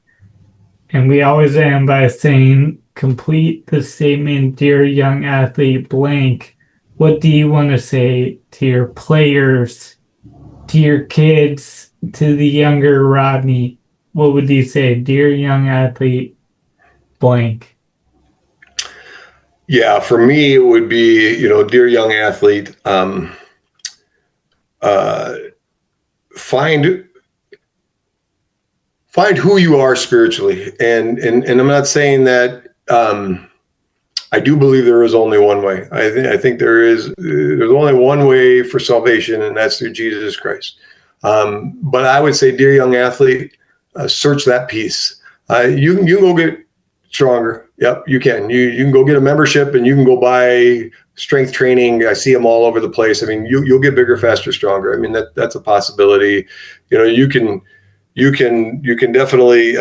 Speaker 2: and we always end by saying, complete the statement, Dear Young Athlete blank. What do you want to say to your players, to your kids, to the younger Rodney? What would you say, Dear Young Athlete blank?
Speaker 1: Yeah, for me, it would be, dear young athlete, find who you are spiritually. And I'm not saying that, I do believe there is only one way. I think there's only one way for salvation, and that's through Jesus Christ. But I would say, dear young athlete, search that peace. You can go get stronger. Yep, you can. You can go get a membership and you can go buy strength training. I see them all over the place. I mean, you'll get bigger, faster, stronger. I mean, that's a possibility. You can definitely,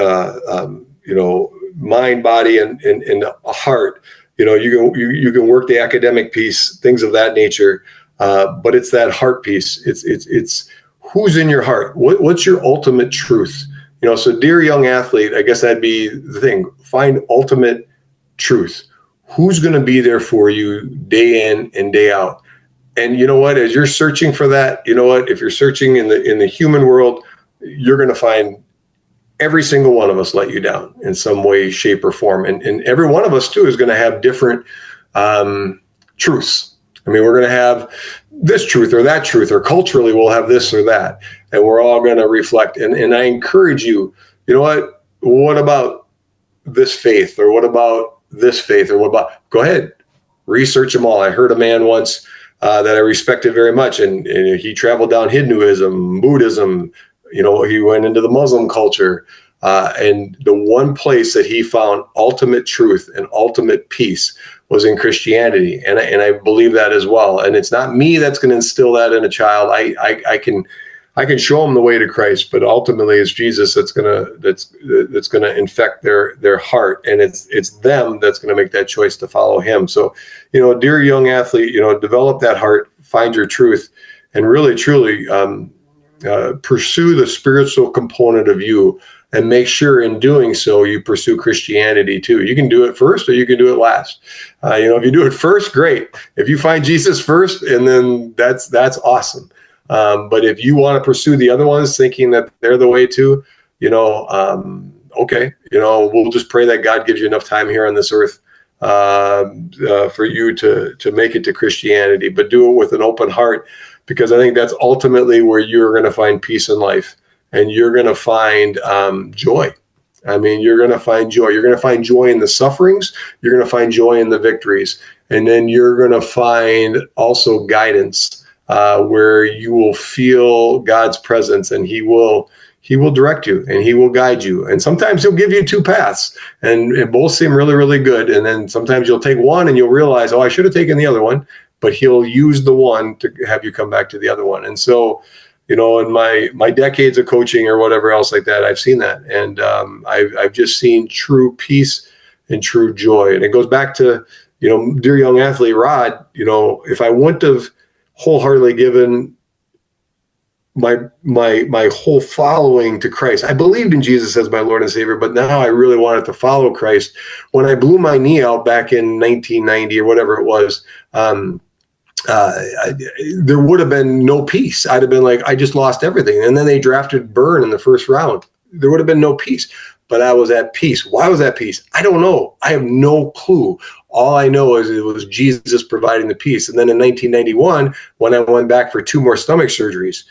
Speaker 1: mind, body, and a heart. You can work the academic piece, things of that nature. but it's that heart piece. It's who's in your heart. What's your ultimate truth? So dear young athlete, I guess that'd be the thing. Find ultimate truth. Who's going to be there for you day in and day out? And you know what? As you're searching for that, if you're searching in the human world, you're going to find every single one of us let you down in some way, shape, or form. And every one of us, too, is going to have different truths. I mean, we're going to have this truth or that truth, or culturally we'll have this or that. And we're all going to reflect. And I encourage you, what about this faith? Or what about this faith? Or what about, go ahead, research them all. I heard a man once that I respected very much. And he traveled down Hinduism, Buddhism. He went into the Muslim culture. And the one place that he found ultimate truth and ultimate peace was in Christianity. And I believe that as well. And it's not me that's going to instill that in a child. I can show them the way to Christ, but ultimately it's Jesus that's going to infect their heart. And it's them that's going to make that choice to follow him. So, dear young athlete, develop that heart, find your truth, and really, truly pursue the spiritual component of you. And make sure in doing so, you pursue Christianity too. You can do it first or you can do it last. If you do it first, great. If you find Jesus first, and then that's awesome. But if you want to pursue the other ones thinking that they're the way too, okay. We'll just pray that God gives you enough time here on this earth for you to make it to Christianity, but do it with an open heart, because I think that's ultimately where you're going to find peace in life. And you're going to find joy. I mean, you're going to find joy. You're going to find joy in the sufferings. You're going to find joy in the victories. And then you're going to find also guidance where you will feel God's presence, and he will direct you and he will guide you. And sometimes he'll give you two paths, and both seem really, really good. And then sometimes you'll take one and you'll realize, I should have taken the other one, but he'll use the one to have you come back to the other one. And so, in my decades of coaching or whatever else like that, I've seen that. And I've just seen true peace and true joy. And it goes back to, dear young athlete, Rod, if I wouldn't have wholeheartedly given my whole following to Christ, I believed in Jesus as my Lord and Savior, but now I really wanted to follow Christ. When I blew my knee out back in 1990 or whatever it was, there would have been no peace. I'd have been like, I just lost everything. And then they drafted Byrne in the first round. There would have been no peace, but I was at peace. Why was that peace? I don't know. I have no clue. All I know is it was Jesus providing the peace. And then in 1991, when I went back for 2 more stomach surgeries,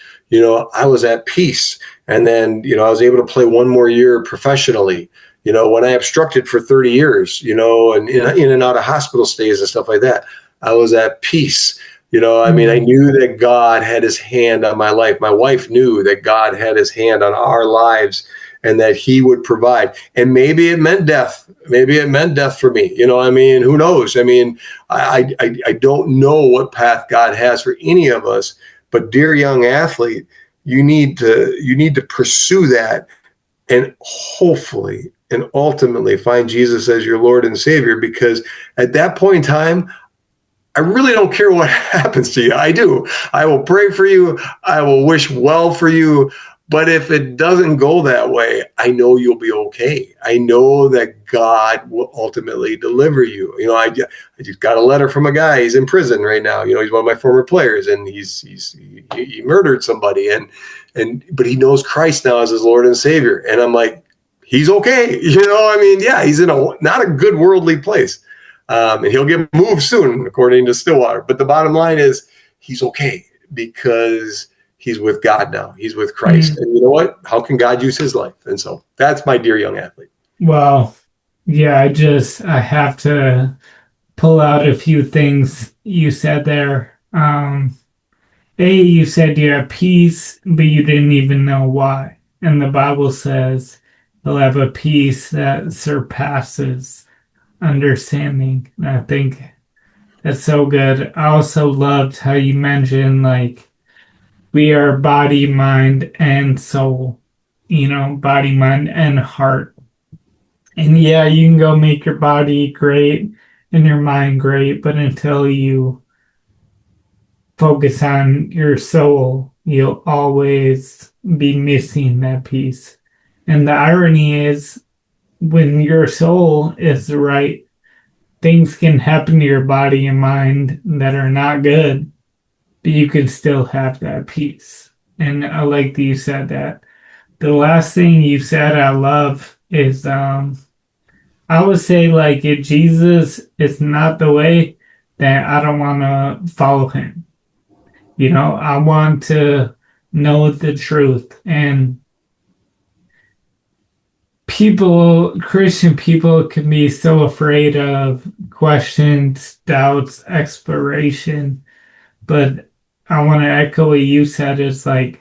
Speaker 1: I was at peace. And then, I was able to play 1 more year professionally. When I obstructed for 30 years, and in and out of hospital stays and stuff like that, I was at peace. I knew that God had his hand on my life. My wife knew that God had his hand on our lives and that he would provide. And maybe it meant death. Maybe it meant death for me. Who knows? I don't know what path God has for any of us, but dear young athlete, you need to pursue that and hopefully and ultimately find Jesus as your Lord and Savior, because at that point in time, I really don't care what happens to you. I do. I will pray for you. I will wish well for you. But if it doesn't go that way, I know you'll be okay. I know that God will ultimately deliver you. I just got a letter from a guy. He's in prison right now. He's one of my former players, and he murdered somebody, but he knows Christ now as his Lord and Savior. And I'm like, he's okay. Yeah, he's in not a good worldly place. And he'll get moved soon, according to Stillwater. But the bottom line is he's okay because he's with God now. He's with Christ. Mm-hmm. And you know what? How can God use his life? And so that's my dear young athlete.
Speaker 2: Well, yeah, I have to pull out a few things you said there. You said you're at peace, but you didn't even know why. And the Bible says you'll have a peace that surpasses understanding. And I think that's so good. I also loved how you mentioned we are body, mind, and soul. Body, mind, and heart. And yeah, you can go make your body great and your mind great, but until you focus on your soul, you'll always be missing that piece. And the irony is, when your soul is right, things can happen to your body and mind that are not good, but you can still have that peace. And I like that you said that. The last thing you said I love is I would say, like, if Jesus is not the way, then I don't want to follow him. I want to know the truth. And Christian people can be so afraid of questions, doubts, exploration. But I want to echo what you said. It's like,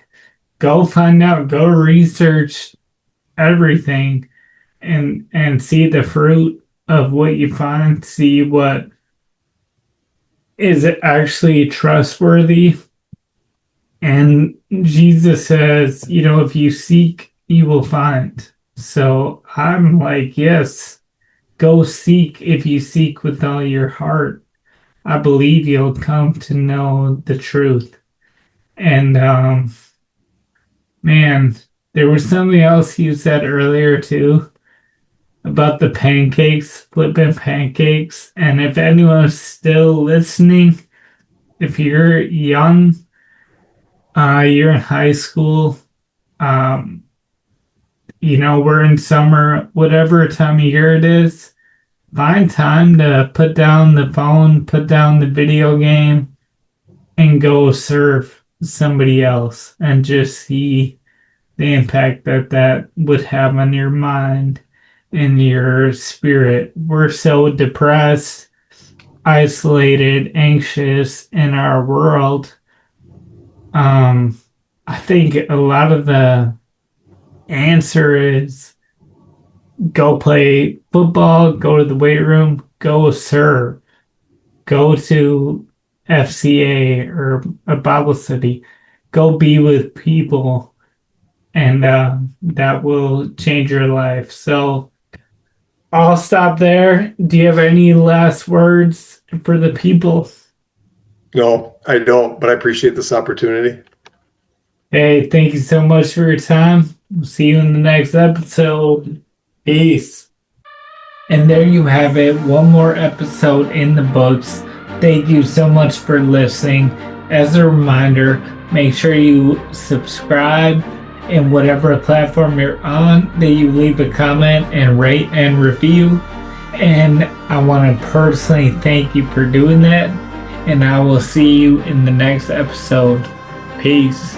Speaker 2: go find out, go research everything and see the fruit of what you find, see what is actually trustworthy. And Jesus says, if you seek, you will find. So I'm like, yes, go seek. If you seek with all your heart, I believe you'll come to know the truth. And man, there was something else you said earlier too about the pancakes, flipping pancakes. And if anyone's still listening, if you're young, you're in high school, we're in summer, whatever time of year it is, find time to put down the phone, put down the video game, and go serve somebody else and just see the impact that would have on your mind and your spirit. We're so depressed, isolated, anxious in our world. I think a lot of the answer is go play football, go to the weight room, go serve, go to FCA or a Bible study, go be with people, and that will change your life. So I'll stop there. Do you have any last words for the people?
Speaker 1: No, I don't, but I appreciate this opportunity.
Speaker 2: Hey, thank you so much for your time. We'll see you in the next episode. Peace. And there you have it. One more episode in the books. Thank you so much for listening. As a reminder, make sure you subscribe in whatever platform you're on, that you leave a comment and rate and review. And I want to personally thank you for doing that. And I will see you in the next episode. Peace.